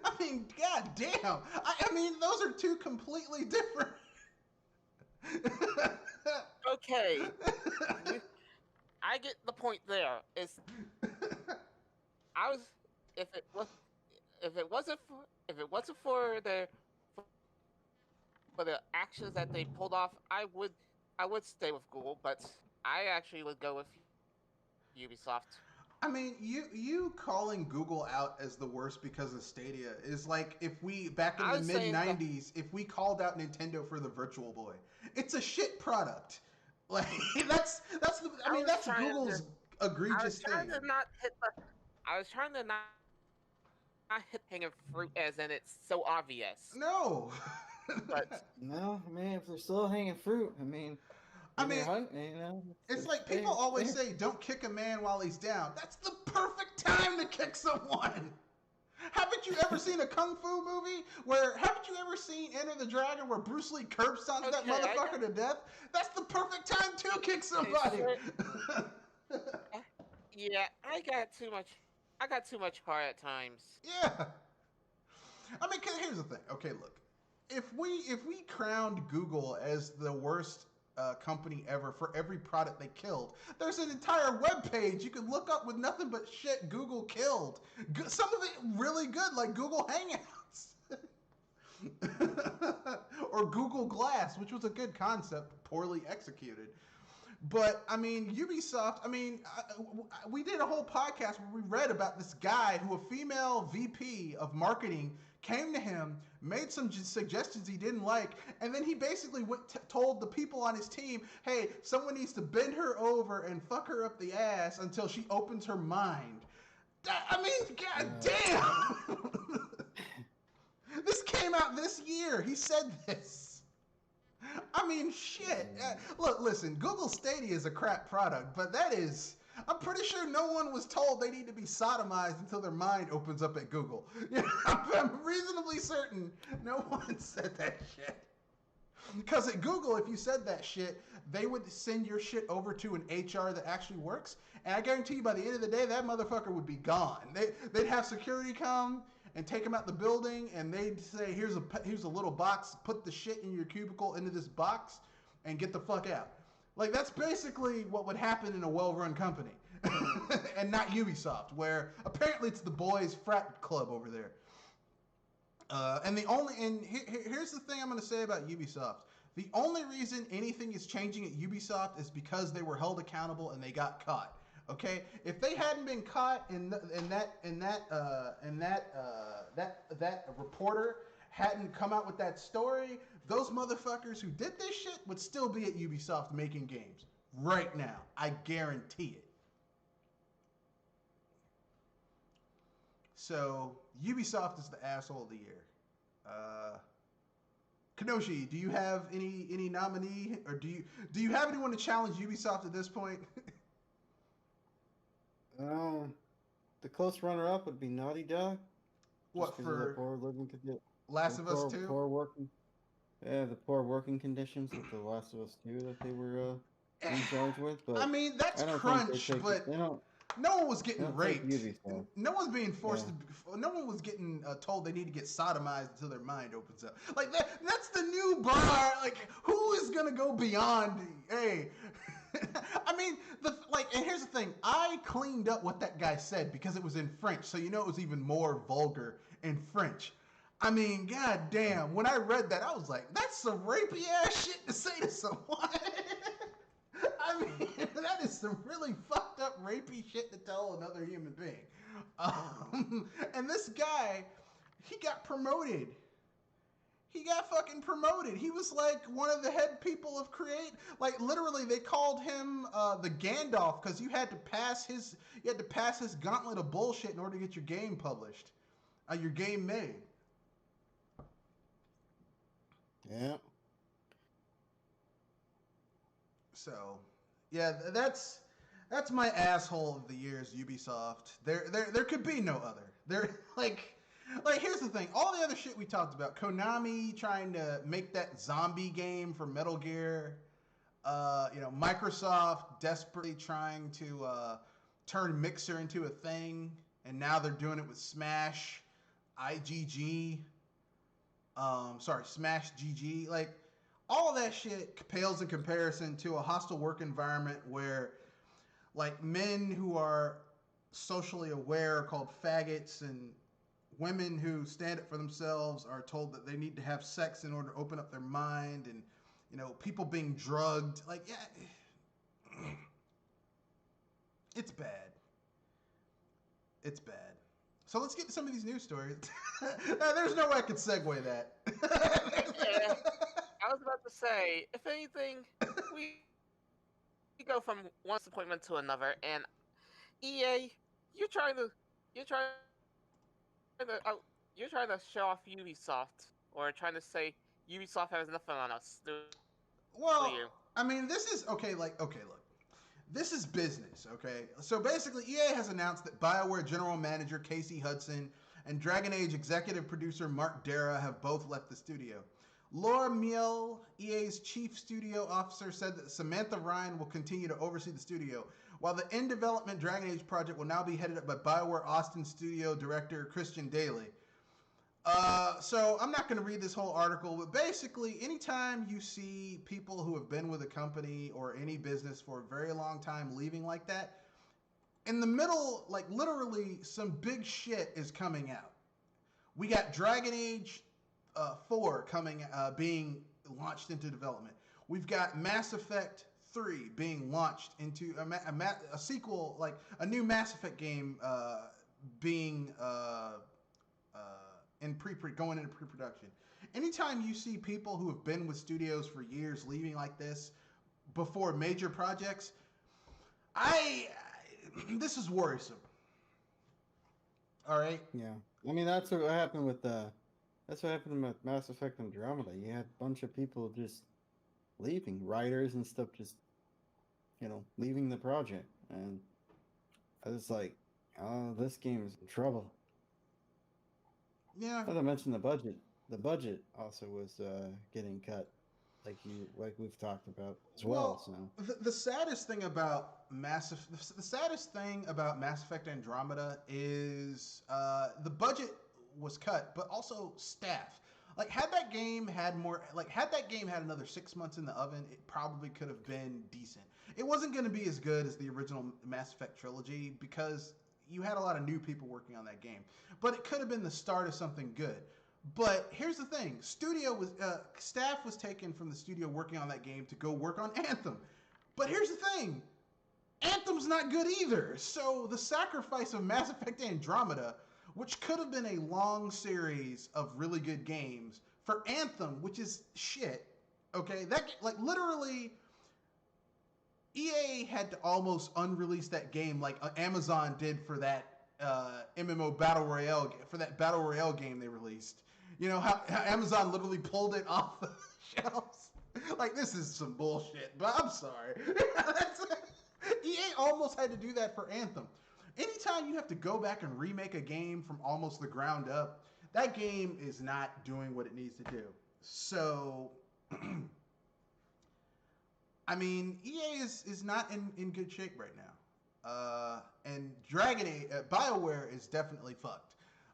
I mean, god damn. I mean, those are two completely different. Okay, I get the point there. If it wasn't for the actions that they pulled off, I would stay with Google, but I actually would go with Ubisoft. I mean, you calling Google out as the worst because of Stadia is like if we, back in the mid-90s, if we called out Nintendo for the Virtual Boy. It's a shit product. Like, that's Google's egregious thing. I was trying to not hit hanging fruit as in it's so obvious. No. But no, I mean, if they're still hanging fruit, I mean, it's like people always say, don't kick a man while he's down. That's the perfect time to kick someone. Haven't you ever seen a kung fu movie haven't you ever seen Enter the Dragon where Bruce Lee curb stomps that motherfucker to death? That's the perfect time to kick somebody. Yeah, I got too much heart at times. Yeah. I mean, here's the thing. Okay, look. If we crowned Google as the worst company ever for every product they killed, there's an entire webpage you could look up with nothing but shit Google killed. Some of it really good, like Google Hangouts. Or Google Glass, which was a good concept, poorly executed. But I mean, Ubisoft. I mean, we did a whole podcast where we read about this guy who a female VP of marketing came to him, made some suggestions he didn't like, and then he basically told the people on his team, "Hey, someone needs to bend her over and fuck her up the ass until she opens her mind." I mean, god damn! This came out this year. He said this. I mean, shit. Look, listen, Google Stadia is a crap product, but that is... I'm pretty sure no one was told they need to be sodomized until their mind opens up at Google. I'm reasonably certain no one said that shit. Because at Google, if you said that shit, they would send your shit over to an HR that actually works, and I guarantee you by the end of the day, that motherfucker would be gone. They'd have security come and take him out the building, and they'd say, here's a little box, put the shit in your cubicle into this box, and get the fuck out. Like, that's basically what would happen in a well-run company. And not Ubisoft, where apparently it's the boys' frat club over there. Here's the thing I'm going to say about Ubisoft. The only reason anything is changing at Ubisoft is because they were held accountable and they got caught. Okay, if they hadn't been caught and that reporter hadn't come out with that story, those motherfuckers who did this shit would still be at Ubisoft making games right now. I guarantee it. So Ubisoft is the asshole of the year. Kenoshi, do you have any nominee, or do you have anyone to challenge Ubisoft at this point? The close runner-up would be Naughty Dog. What, for the poor living Last of Us 2? The poor working conditions of the Last of Us 2 that they were in charge with. But I mean, that's crunch, but no one was getting raped. No one's being forced to. No one was getting told they need to get sodomized until their mind opens up. Like that's the new bar. Like, who is gonna go beyond? Hey. I mean, and here's the thing. I cleaned up what that guy said because it was in French, so it was even more vulgar in French. I mean, goddamn, when I read that, I was like, that's some rapey ass shit to say to someone. I mean, that is some really fucked up rapey shit to tell another human being. And this guy, he got promoted. He got fucking promoted. He was like one of the head people of Create. Like, literally, they called him the Gandalf because you had to pass his gauntlet of bullshit in order to get your game published, your game made. Yeah. So, yeah, that's my asshole of the year is Ubisoft. There could be no other. They're like, here's the thing. All the other shit we talked about, Konami trying to make that zombie game for Metal Gear, Microsoft desperately trying to turn Mixer into a thing, and now they're doing it with Smash, Smash GG. Like, all of that shit pales in comparison to a hostile work environment where, like, men who are socially aware are called faggots, and women who stand up for themselves are told that they need to have sex in order to open up their mind, and, people being drugged. Like, yeah, it's bad. It's bad. So let's get to some of these news stories. There's no way I could segue that. Yeah, I was about to say, if anything, we go from one disappointment to another, and EA, you're trying to show off Ubisoft, or trying to say Ubisoft has nothing on us. Well, I mean, this is look. This is business, okay? So basically, EA has announced that BioWare General Manager Casey Hudson and Dragon Age executive producer Mark Dara have both left the studio. Laura Miele, EA's chief studio officer, said that Samantha Ryan will continue to oversee the studio, while the in-development Dragon Age project will now be headed up by BioWare Austin studio director Christian Daly. So I'm not going to read this whole article, but basically, anytime you see people who have been with a company or any business for a very long time leaving like that, in the middle, like literally, some big shit is coming out. We got Dragon Age 4 being launched into development. We've got Mass Effect 3 being launched into a sequel, like a new Mass Effect game being going into pre-production. Anytime you see people who have been with studios for years leaving like this before major projects, this is worrisome. All right. Yeah, I mean that's what happened with Mass Effect Andromeda. You had a bunch of people just leaving, writers and stuff, just leaving the project, and I was like, oh, this game is in trouble. Yeah. Not to mention the budget. The budget also was getting cut, like we've talked about as well. So the saddest thing about Mass Effect Andromeda is the budget was cut, but also staff. Like had that game had another 6 months in the oven, it probably could have been decent. It wasn't going to be as good as the original Mass Effect trilogy because you had a lot of new people working on that game, but it could have been the start of something good. But here's the thing: staff was taken from the studio working on that game to go work on Anthem. But here's the thing: Anthem's not good either. So the sacrifice of Mass Effect Andromeda, which could have been a long series of really good games, for Anthem, which is shit. Okay, literally, EA had to almost unrelease that game like Amazon did for that MMO battle royale game they released. You know how Amazon literally pulled it off the shelves. Like, this is some bullshit, but I'm sorry. EA almost had to do that for Anthem. Anytime you have to go back and remake a game from almost the ground up, that game is not doing what it needs to do. So, I mean, EA is not in good shape right now. And Dragon Age, BioWare is definitely fucked.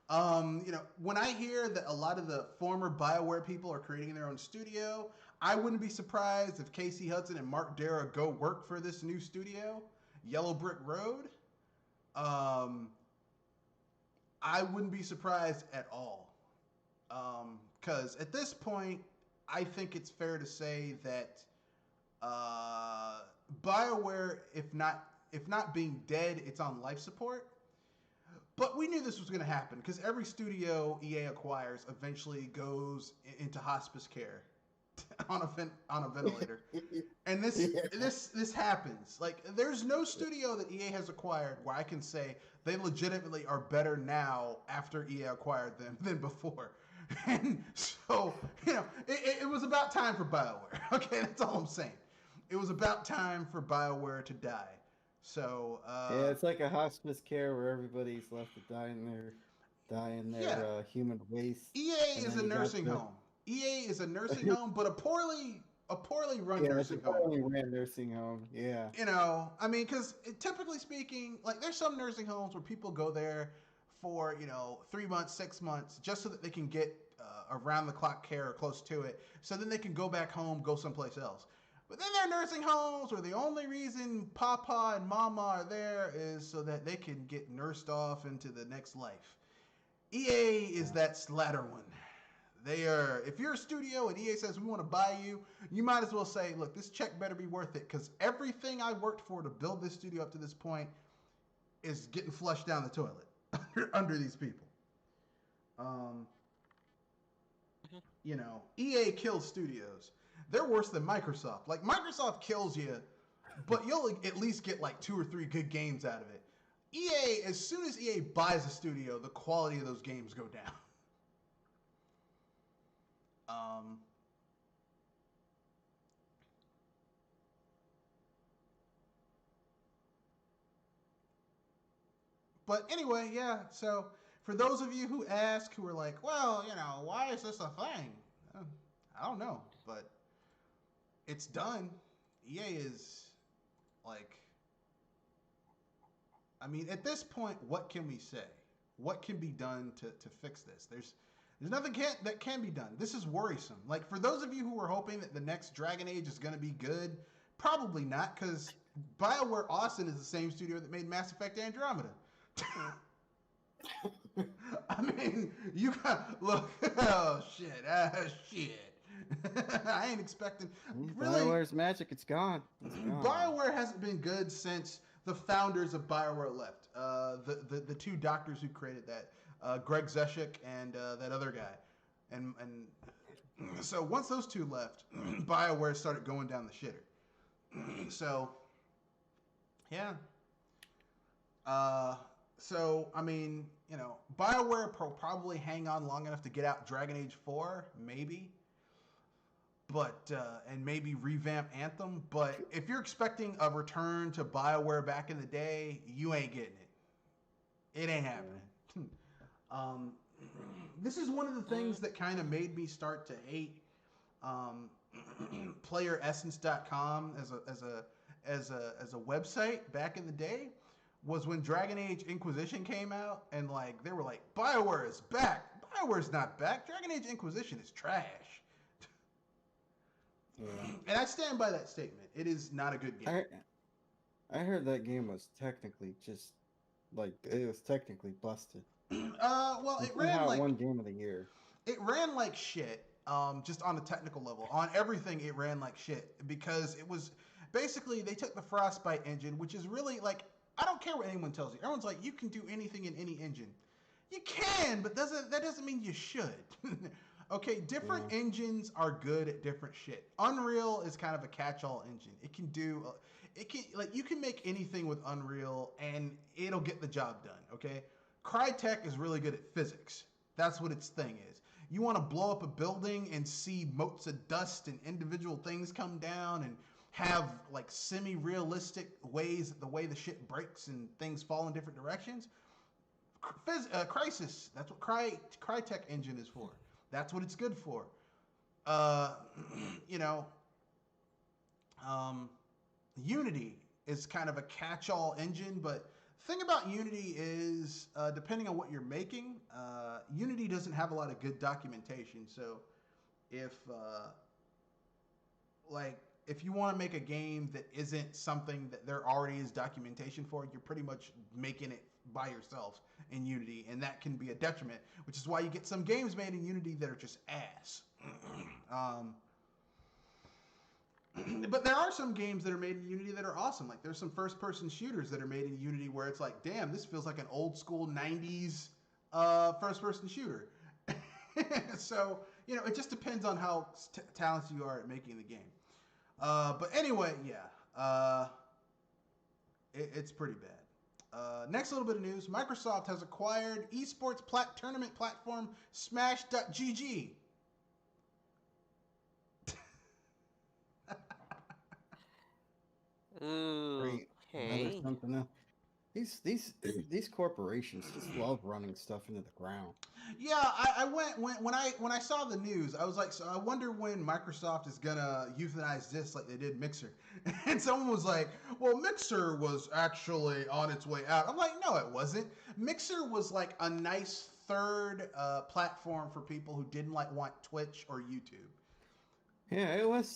When I hear that a lot of the former BioWare people are creating their own studio, I wouldn't be surprised if Casey Hudson and Mark Darrah go work for this new studio, Yellow Brick Road. I wouldn't be surprised at all. Because at this point, I think it's fair to say that BioWare, if not being dead, it's on life support. But we knew this was going to happen because every studio EA acquires eventually goes into hospice care on a ventilator, and this happens. Like, there's no studio that EA has acquired where I can say they legitimately are better now after EA acquired them than before. And so, it was about time for BioWare. Okay, that's all I'm saying. It was about time for BioWare to die. So yeah, it's like a hospice care where everybody's left to die in their human waste. EA is a nursing home. EA is a nursing home, but a poorly run nursing home. Poorly ran nursing home. Yeah. I mean, because typically speaking, like, there's some nursing homes where people go there for 3 months, 6 months, just so that they can get around the clock care or close to it, so then they can go back home, go someplace else. But then there are nursing homes where the only reason Papa and Mama are there is so that they can get nursed off into the next life. EA is that latter one. If you're a studio and EA says we want to buy you, you might as well say, look, this check better be worth it, because everything I worked for to build this studio up to this point is getting flushed down the toilet under these people. EA kills studios. They're worse than Microsoft. Like, Microsoft kills you, but you'll at least get like 2 or 3 good games out of it. EA, as soon as EA buys a studio, the quality of those games go down. But anyway, yeah, so for those of you who ask, who are like, well, why is this a thing? I don't know, but it's done. EA is like, I mean, at this point, what can we say? What can be done to fix this? There's nothing that can be done. This is worrisome. Like, for those of you who are hoping that the next Dragon Age is going to be good, probably not, because BioWare Austin is the same studio that made Mass Effect Andromeda. I mean, you got look. Oh shit! Shit! I ain't expecting. Really, BioWare's magic, it's gone. It's gone. BioWare hasn't been good since the founders of BioWare left. The two doctors who created that, Greg Zeshik and that other guy, and so once those two left, BioWare started going down the shitter. So yeah. So I mean, BioWare probably hang on long enough to get out Dragon Age 4, maybe. But and maybe revamp Anthem. But if you're expecting a return to BioWare back in the day, you ain't getting it. It ain't happening. This is one of the things that kind of made me start to hate PlayerEssence.com as a website back in the day. Was when Dragon Age Inquisition came out, and like they were like, BioWare is back. BioWare's not back. Dragon Age Inquisition is trash. Yeah. And I stand by that statement. It is not a good game. I heard that game was technically just it was technically busted. Well, it ran like one game of the year. It ran like shit. Just on a technical level, on everything, it ran like shit because it was basically they took the Frostbite engine, which is really like I don't care what anyone tells you. Everyone's like, you can do anything in any engine. You can, but that doesn't mean you should. Okay, different engines are good at different shit. Unreal is kind of a catch-all engine. You can make anything with Unreal and it'll get the job done, okay? Crytek is really good at physics. That's what its thing is. You want to blow up a building and see motes of dust and individual things come down and have like semi-realistic ways the way the shit breaks and things fall in different directions. Crysis, that's what Crytek engine is for. That's what it's good for. Unity is kind of a catch-all engine, but the thing about Unity is, depending on what you're making, Unity doesn't have a lot of good documentation. So if you want to make a game that isn't something that there already is documentation for, you're pretty much making it by yourself in Unity, and that can be a detriment, which is why you get some games made in Unity that are just ass. But there are some games that are made in Unity that are awesome. Like there's some first-person shooters that are made in Unity where it's like, damn, this feels like an old-school 90s first-person shooter. So, it just depends on how talented you are at making the game. But anyway, yeah, it's pretty bad. Next little bit of news. Microsoft has acquired esports tournament platform Smash.gg. Ooh, okay. Something else. These corporations just love running stuff into the ground. Yeah, I went when I saw the news, I was like, so I wonder when Microsoft is gonna euthanize this like they did Mixer. And someone was like, well, Mixer was actually on its way out. I'm like, no, it wasn't. Mixer was like a nice third platform for people who didn't want Twitch or YouTube. Yeah, it was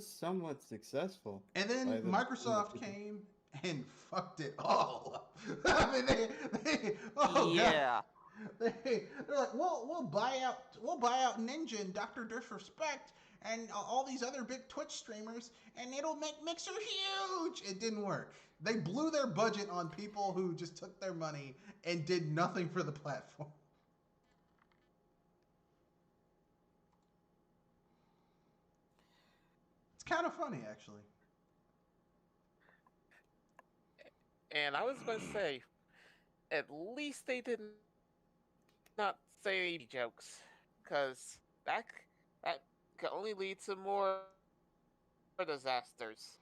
somewhat successwell. And then Microsoft came and fucked it all up. I mean, they yeah. God. They're like, we'll buy out Ninja and Dr. Disrespect and all these other big Twitch streamers, and it'll make Mixer huge. It didn't work. They blew their budget on people who just took their money and did nothing for the platform. It's kind of funny, actually. And I was going to say, at least they did not say jokes, because that could only lead to more disasters.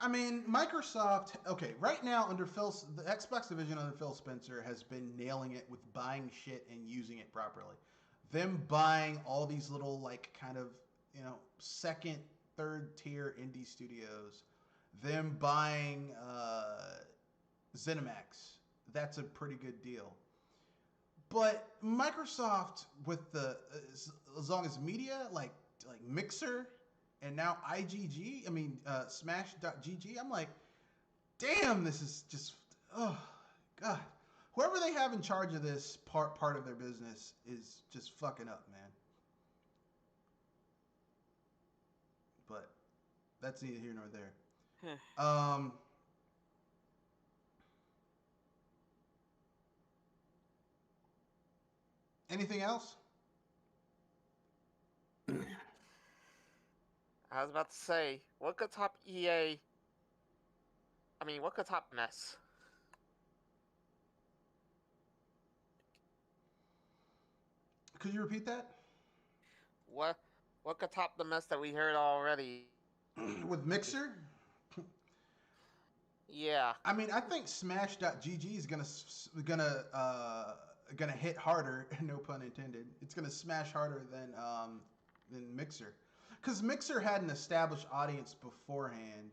I mean, Microsoft, okay, right now the Xbox division under Phil Spencer has been nailing it with buying shit and using it properly. Them buying all these little, kind of, second, third tier indie studios. Them buying ZeniMax. That's a pretty good deal. But Microsoft, with as long as media, like Mixer, and now Smash.gg, I'm like, damn, this is just, oh, God. Whoever they have in charge of this part of their business is just fucking up, man. but that's neither here nor there. Huh. Anything else? I was about to say, what could top EA? I mean, what could top mess? Could you repeat that? What what could top the mess that we heard already? With Mixer? Yeah. I mean, I think Smash.gg is gonna hit harder. No pun intended. It's gonna smash harder than Mixer, because Mixer had an established audience beforehand.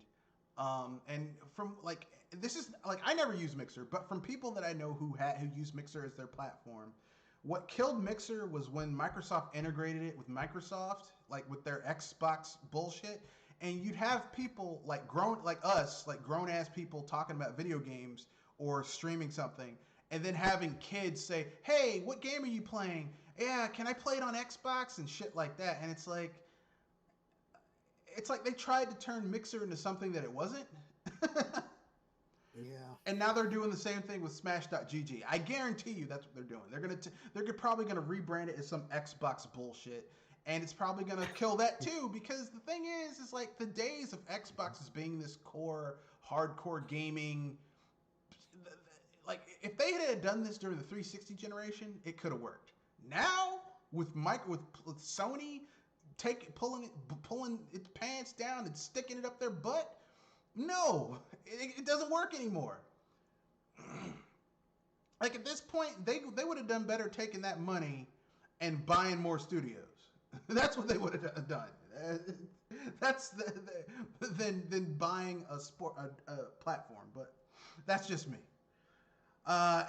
And from like this is like I never use Mixer, but from people that I know who use Mixer as their platform, what killed Mixer was when Microsoft integrated it with Microsoft, like with their Xbox bullshit. And you'd have people like grown ass people talking about video games or streaming something, and then having kids say, "Hey, what game are you playing? Yeah, can I play it on Xbox?" and shit like that. And it's like they tried to turn Mixer into something that it wasn't. Yeah. And now they're doing the same thing with Smash.gg. I guarantee you that's what they're doing. They're probably gonna rebrand it as some Xbox bullshit, and it's probably gonna kill that too. Because the thing is like the days of Xbox as being this core hardcore gaming. Like if they had done this during the 360 generation, it could have worked. Now with Sony pulling its pants down and sticking it up their butt, no, it doesn't work anymore. Like at this point, they would have done better taking that money and buying more studios. That's what they would have done. That's than buying a platform. But that's just me.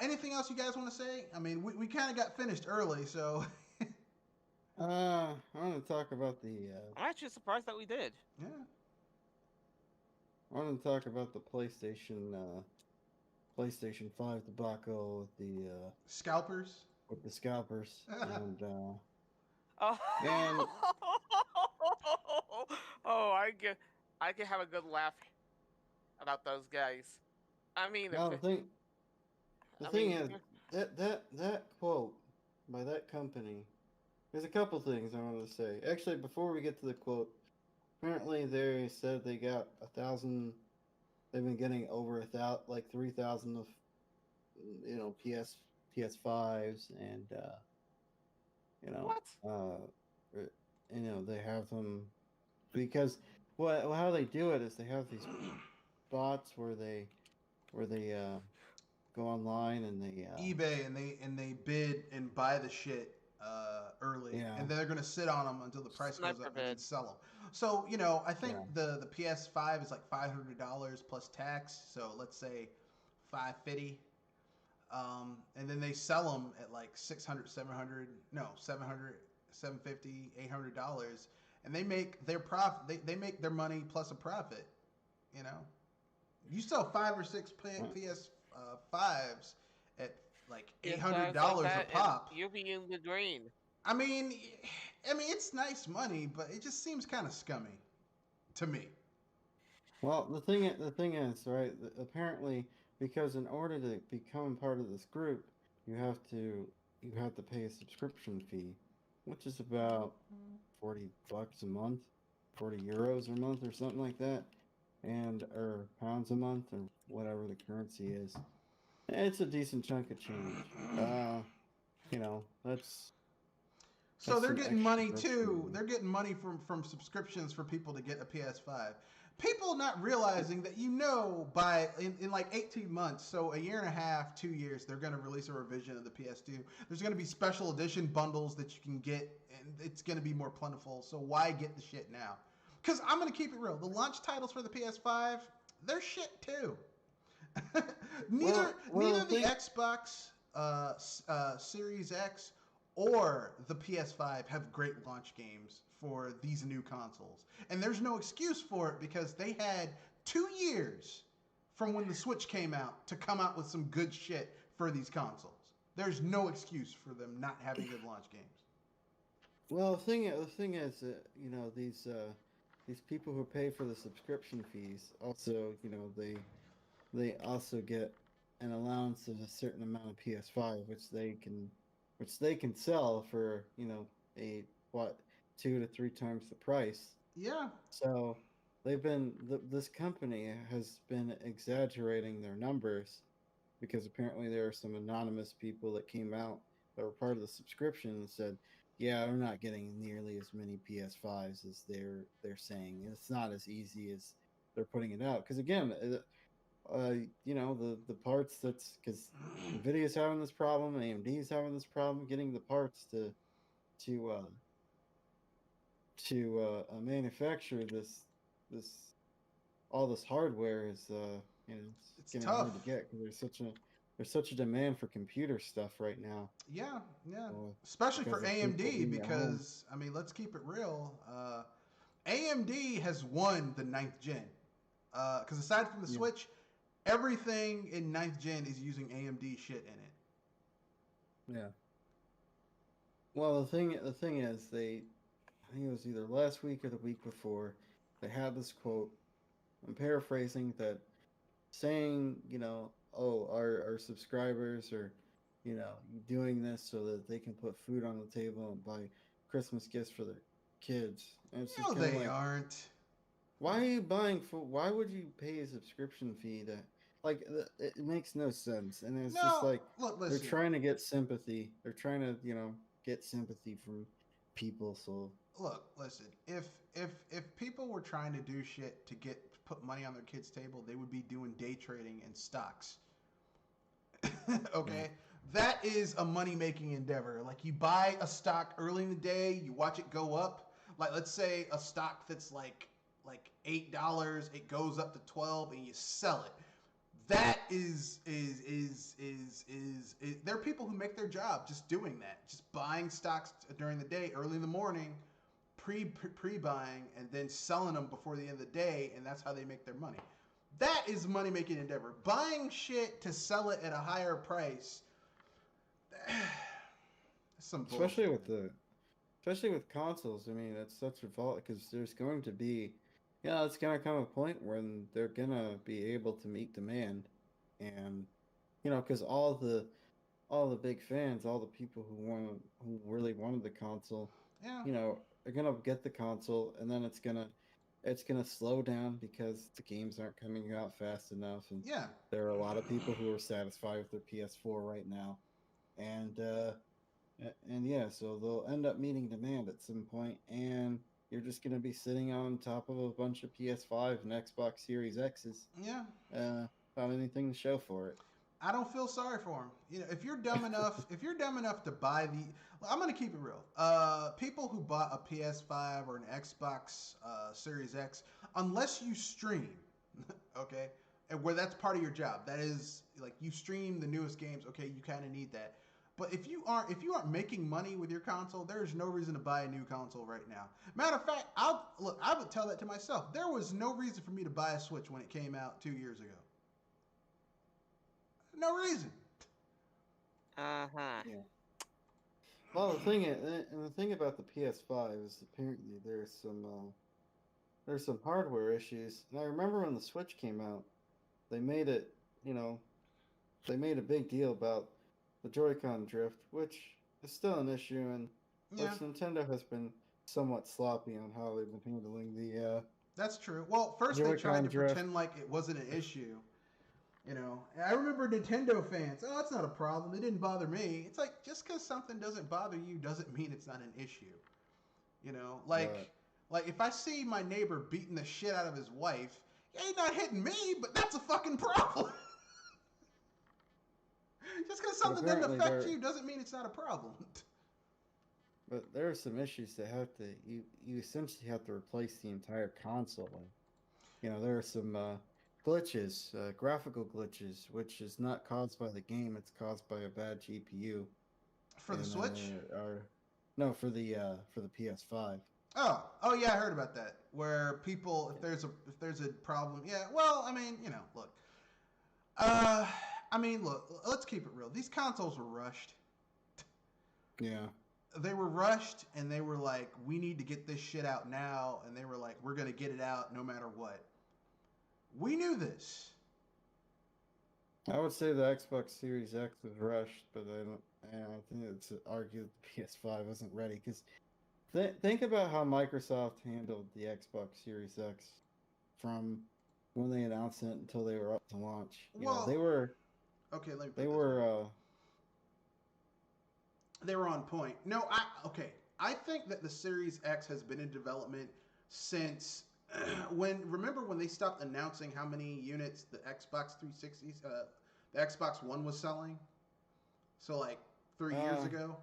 Anything else you guys want to say? I mean, we kind of got finished early, so. I want to talk about the. I'm actually surprised that we did. Yeah. I want to talk about the PlayStation 5 debacle with the Scalpers. With the scalpers and Oh. And oh, I can have a good laugh about those guys. I mean, now the thing is that quote by that company. There's a couple things I wanted to say. Actually, before we get to the quote, apparently they said they got 1,000. They've been getting over 3,000 of PS5s, and what? they have them because how they do it is they have these bots where they go online and they eBay and they bid and buy the shit early, Yeah. and then they're gonna sit on them until the price goes Sniper up and then sell them. So I think the PS5 is like $500 plus tax. So let's say $550, and then they sell them at like $600, $700, no $700, $750, $800, and they make their profit. They make their money plus a profit. You sell 5 or 6 PS5s at like $800 a pop. You'll be in the green. I mean, it's nice money, but it just seems kind of scummy to me. Well, the thing is, right? Apparently, because in order to become part of this group, you have to pay a subscription fee, which is about $40 a month, 40 euros a month, or something like that, or pounds a month, or whatever the currency is. It's a decent chunk of change. That's. So they're getting money too. Money. They're getting money from subscriptions for people to get a PS5. People not realizing that by in like 18 months, so a year and a half, 2 years, they're going to release a revision of the PS2. There's going to be special edition bundles that you can get, and it's going to be more plentiful. So why get the shit now? Because I'm going to keep it real. The launch titles for the PS5, they're shit too. neither the Xbox Series X or the PS5 have great launch games for these new consoles. And there's no excuse for it because they had 2 years from when the Switch came out to come out with some good shit for these consoles. There's no excuse for them not having good launch games. Well, the thing is, these these people who pay for the subscription fees also, they also get an allowance of a certain amount of PS5, which they can sell for a what 2 to 3 times the price. Yeah. So this company has been exaggerating their numbers because apparently there are some anonymous people that came out that were part of the subscription and said, "Yeah, we're not getting nearly as many PS5s as they're saying. It's not as easy as they're putting it out." Because again, the parts that's because Nvidia's having this problem, AMD's having this problem getting the parts to uh, manufacture this all this hardware is it's It's getting hard tough. to get because there's such a demand for computer stuff right now. Yeah, yeah. uh, Especially because for of people AMD being at home. because I mean, let's keep it real. AMD has won the ninth gen. Because aside from the Yeah, Switch, everything in ninth gen is using AMD shit in it. yeah. Well, the thing is, I think it was either last week or the week before, they had this quote. I'm paraphrasing that, saying, oh, our subscribers are, doing this so that they can put food on the table and buy Christmas gifts for their kids. And it's just No, kind of they like, aren't. why are you buying food? Why would you pay a subscription fee that, like, it makes no sense. And it's just No, like look, they're listen. trying to get sympathy. They're trying to, get sympathy from people. So Look, listen. If people were trying to do shit to get put money on their kids' table, they would be doing day trading in stocks. yeah, Okay, that is a money making endeavor. Like you buy a stock early in the day, you watch it go up. Like let's say a stock that's like $8, it goes up to 12, and you sell it. That is there are people who make their job just doing that, just buying stocks during the day, early in the morning, pre buying, and then selling them before the end of the day, and that's how they make their money. That is a money making endeavor. Buying shit to sell it at a higher price, that's some especially bullshit, with man. the especially with consoles. I mean, it's such a vault because there's going to be, it's gonna come a point when they're gonna be able to meet demand, and because all the big fans, all the people who really wanted the console, Yeah, are gonna get the console, and then it's gonna slow down because the games aren't coming out fast enough, and yeah, there are a lot of people who are satisfied with their PS4 right now, and yeah, so they'll end up meeting demand at some point, and you're just gonna be sitting on top of a bunch of PS5 and Xbox Series X's, yeah. uh, without anything to show for it. I don't feel sorry for him. You know, if you're dumb enough to buy the, well, I'm gonna keep it real. People who bought a PS5 or an Xbox Series X, unless you stream, okay, and where that's part of your job, that is like you stream the newest games. Okay, you kind of need that. But if you aren't making money with your console, there's no reason to buy a new console right now. Matter of fact, I would tell that to myself. There was no reason for me to buy a Switch when it came out 2 years ago. No reason. Uh huh. Yeah. Well, the thing about the PS5 is apparently there's some hardware issues. And I remember when the Switch came out, they made it, you know, they made a big deal about the Joy-Con drift, which is still an issue, and which Yeah, Nintendo has been somewhat sloppy on how they've been handling the that's true. Well, first they tried Joy-Con to drift. pretend like it wasn't an issue. And I remember Nintendo fans. Oh, it's not a problem. It didn't bother me. It's like just because something doesn't bother you doesn't mean it's not an issue. You know, But like if I see my neighbor beating the shit out of his wife, yeah, he's not hitting me, but that's a fucking problem. Just because but something doesn't apparently affect there you doesn't mean it's not a problem. but there are some issues that have to you essentially have to replace the entire console. And, there are some glitches, graphical glitches, which is not caused by the game; it's caused by a bad GPU. For the And then Switch. there are no for the PS5. Oh yeah, I heard about that. Where people, if there's a problem, yeah. Well, I mean, look. I mean, look. Let's keep it real. These consoles were rushed. Yeah, they were rushed, and they were like, we need to get this shit out now, and they were like, we're gonna get it out no matter what. We knew this. I would say the Xbox Series X was rushed, but I think it's argued the PS5 wasn't ready because think about how Microsoft handled the Xbox Series X from when they announced it until they were up to launch. You know, they were okay. Let me put they this were they were on point. No, okay. I think that the Series X has been in development since remember when they stopped announcing how many units the Xbox 360s, the Xbox One was selling? So like 3 years ago.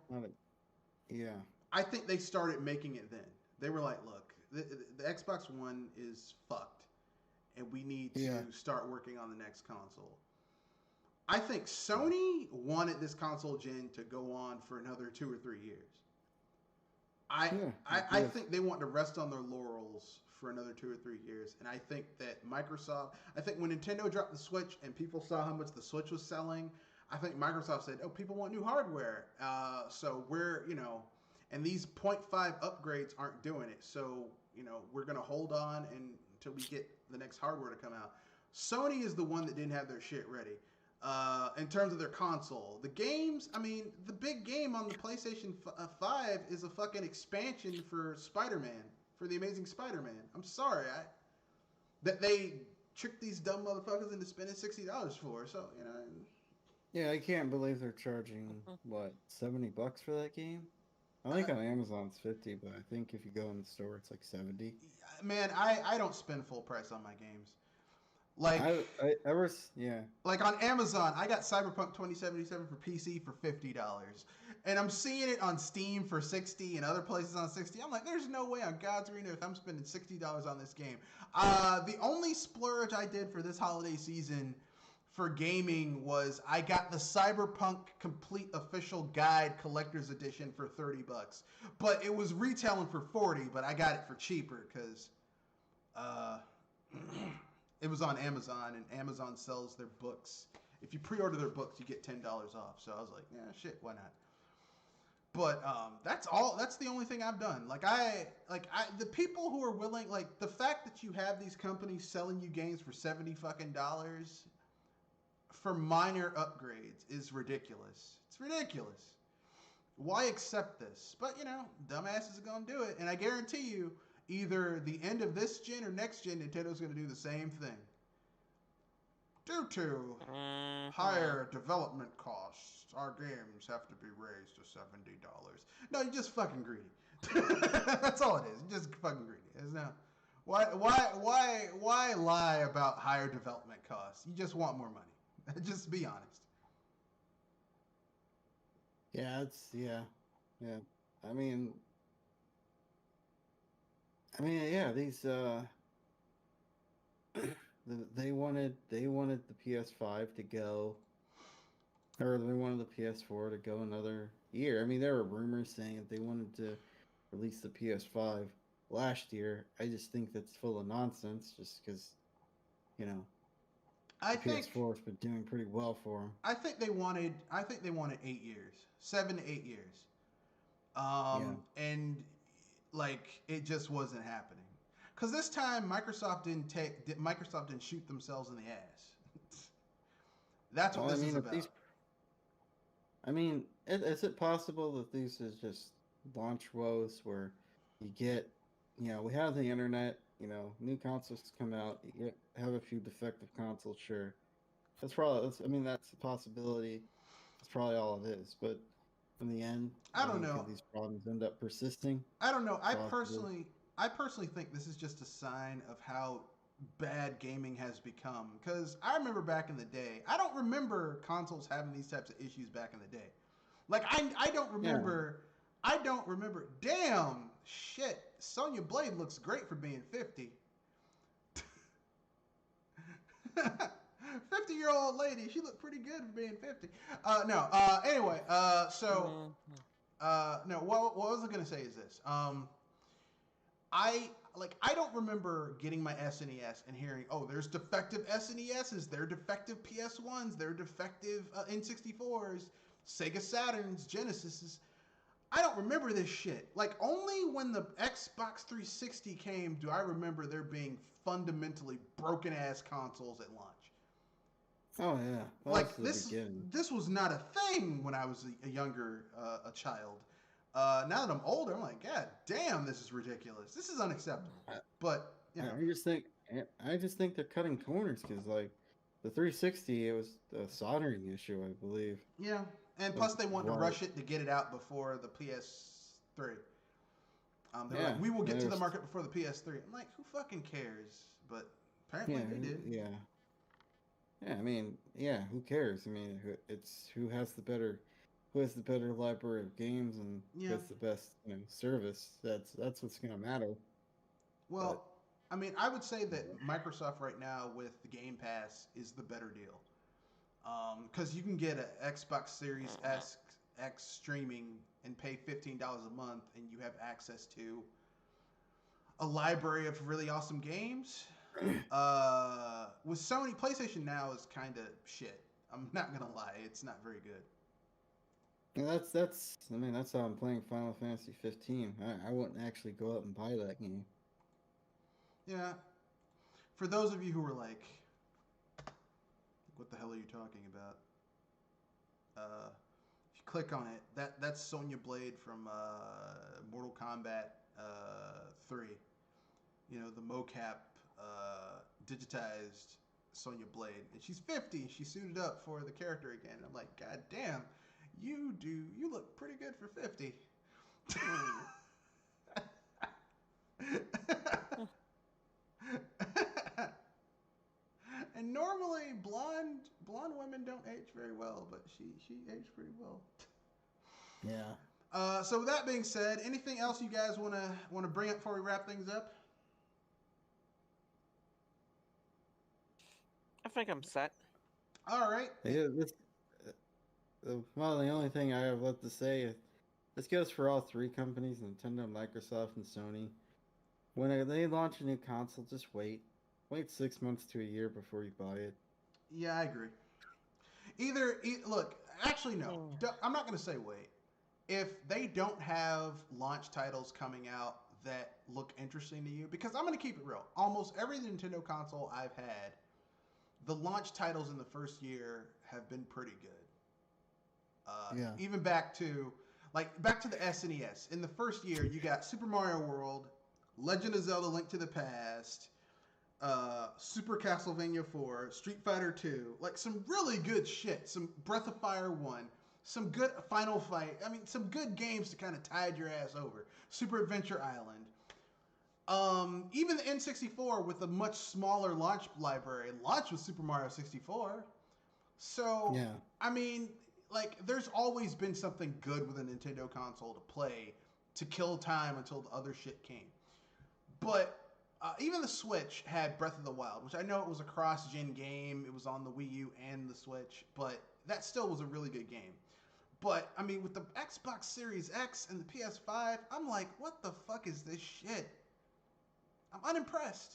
Yeah. I think they started making it then. They were like, look, the Xbox One is fucked, and we need to start working on the next console. I think Sony wanted this console gen to go on for another 2 or 3 years. I think they want to rest on their laurels for another 2 or 3 years. And I think that Microsoft, I think when Nintendo dropped the Switch and people saw how much the Switch was selling, I think Microsoft said, oh, people want new hardware. So we're, and these 0.5 upgrades aren't doing it. So, we're going to hold on until we get the next hardware to come out. Sony is the one that didn't have their shit ready. In terms of their console, the games, the big game on the PlayStation 5 is a fucking expansion for Spider-Man, for the Amazing Spider-Man. I'm sorry, that they tricked these dumb motherfuckers into spending $60 for. So Yeah, I can't believe they're charging what $70 for that game. I think on Amazon it's 50, but I think if you go in the store it's like 70. Man, I don't spend full price on my games. Like like on Amazon, I got Cyberpunk 2077 for PC for $50, and I'm seeing it on Steam for $60 and other places on $60. I'm like, there's no way on God's green earth I'm spending $60 on this game. The only splurge I did for this holiday season for gaming was I got the Cyberpunk Complete Official Guide Collector's Edition for $30, but it was retailing for $40, but I got it for cheaper because it was on Amazon, and Amazon sells their books. If you pre-order their books, you get $10 off. So I was like, yeah, shit, why not? But that's all. That's the only thing I've done. The people who are willing, like the fact that you have these companies selling you games for $70 fucking for minor upgrades is ridiculous. It's ridiculous. Why accept this? But dumbasses are gonna do it, and I guarantee you, either the end of this gen or next gen, Nintendo's going to do the same thing. Due to higher development costs, our games have to be raised to $70. No, you're just fucking greedy. That's all it is. You're just fucking greedy. There's no. Why lie about higher development costs? You just want more money. Just be honest. Yeah, yeah. Yeah, these they wanted the PS5 to go, or they wanted the PS4 to go another year. There were rumors saying that they wanted to release the PS5 last year. I just think that's full of nonsense, just because, I the think PS4 has been doing pretty well for them. I think they wanted 8 years, 7 to 8 years, and it just wasn't happening. Because this time Microsoft didn't shoot themselves in the ass. That's what this is about. Is it possible that these is just launch woes where you get, we have the internet, new consoles come out, you have a few defective consoles, sure. That's a possibility. That's probably all it is. But in the end, I don't know. These problems end up persisting. I don't know. I personally think this is just a sign of how bad gaming has become. Because I remember back in the day, I don't remember consoles having these types of issues back in the day. I don't remember. Yeah. I don't remember. Damn, shit. Sonya Blade looks great for being 50. 50-year-old lady, she looked pretty good for being 50. Anyway, what was I gonna say is this. I don't remember getting my SNES and hearing, oh, there's defective SNESs, there are defective PS1s, there are defective N64s, Sega Saturns, Genesises. I don't remember this shit. Like, only when the Xbox 360 came do I remember there being fundamentally broken ass consoles at launch. Oh yeah, that Like was the this, beginning. this was not a thing when I was a younger a child. Now that I'm older, I'm like, God damn, this is ridiculous. This is unacceptable. I, But you know, I just think they're cutting corners because like the 360, it was a soldering issue, I believe. yeah. And Of plus, they wanted to what? rush it to get it out before the PS3. They were Yeah, like, we will get to the there's market before the PS3. I'm like, who fucking cares? But apparently yeah, they did. yeah, yeah. I mean, yeah. Who cares? I mean, it's who has the better library of games and who Yeah. has the best service. That's what's gonna matter. But Well, I mean, I would say that Microsoft right now with the Game Pass is the better deal. Because you can get an Xbox Series X streaming and pay $15 a month, and you have access to a library of really awesome games. With Sony, PlayStation Now is kind of shit. I'm not gonna lie, it's not very good. and that's I mean that's how I'm playing Final Fantasy 15. I wouldn't actually go out and buy that game. Yeah, for those of you who are like, what the hell are you talking about? If you click on it, that's Sonya Blade from Mortal Kombat 3. You know, the mocap digitized Sonya Blade, and she's 50. She's suited up for the character again. And I'm like, God damn, you look pretty good for 50. And normally blonde women don't age very well, but she aged pretty well. Yeah. So with that being said, anything else you guys wanna bring up before we wrap things up? I think I'm set. All right. Yeah, well, the only thing I have left to say is this goes for all three companies: Nintendo, Microsoft, and Sony. When they launch a new console, just wait. Wait 6 months to a year before you buy it. Yeah, I agree. Look, actually no. I'm not gonna say wait. If they don't have launch titles coming out that look interesting to you, because I'm gonna keep it real. Almost every Nintendo console I've had, the launch titles in the first year have been pretty good. Yeah. Even back to the SNES. In the first year, you got Super Mario World, Legend of Zelda: Link to the Past, Super Castlevania 4, Street Fighter 2, like some really good shit. Some Breath of Fire 1, some good Final Fight. I mean, some good games to kind of tide your ass over. Super Adventure Island. Even the N64 with a much smaller launch library launched with Super Mario 64. So, Yeah. I mean, like, there's always been something good with a Nintendo console to play to kill time until the other shit came. But even the Switch had Breath of the Wild, which I know it was a cross-gen game. It was on the Wii U and the Switch, but that still was a really good game. But, I mean, with the Xbox Series X and the PS5, I'm like, what the fuck is this shit? I'm unimpressed.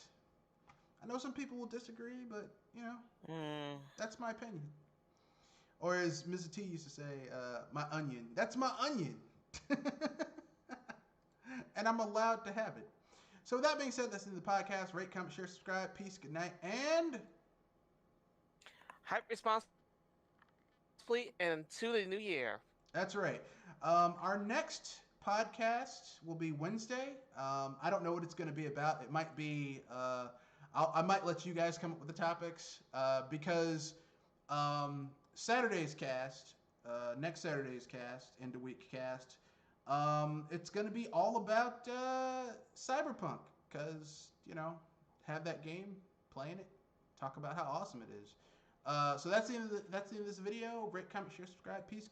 I know some people will disagree, but, you know, that's my opinion. Or as Mrs. T used to say, my onion. That's my onion. And I'm allowed to have it. So with that being said, that's the end of the podcast. Rate, comment, share, subscribe. Peace, good night, and Hype responsibly and to the new year. that's right. Our next podcast will be Wednesday. I don't know what it's going to be about. It might be. I might let you guys come up with the topics because Saturday's cast, next Saturday's cast, end of week cast. It's going to be all about Cyberpunk because, you know, have that game, playing it, talk about how awesome it is. So that's the end of this video. Rate, comment, share, subscribe. Peace.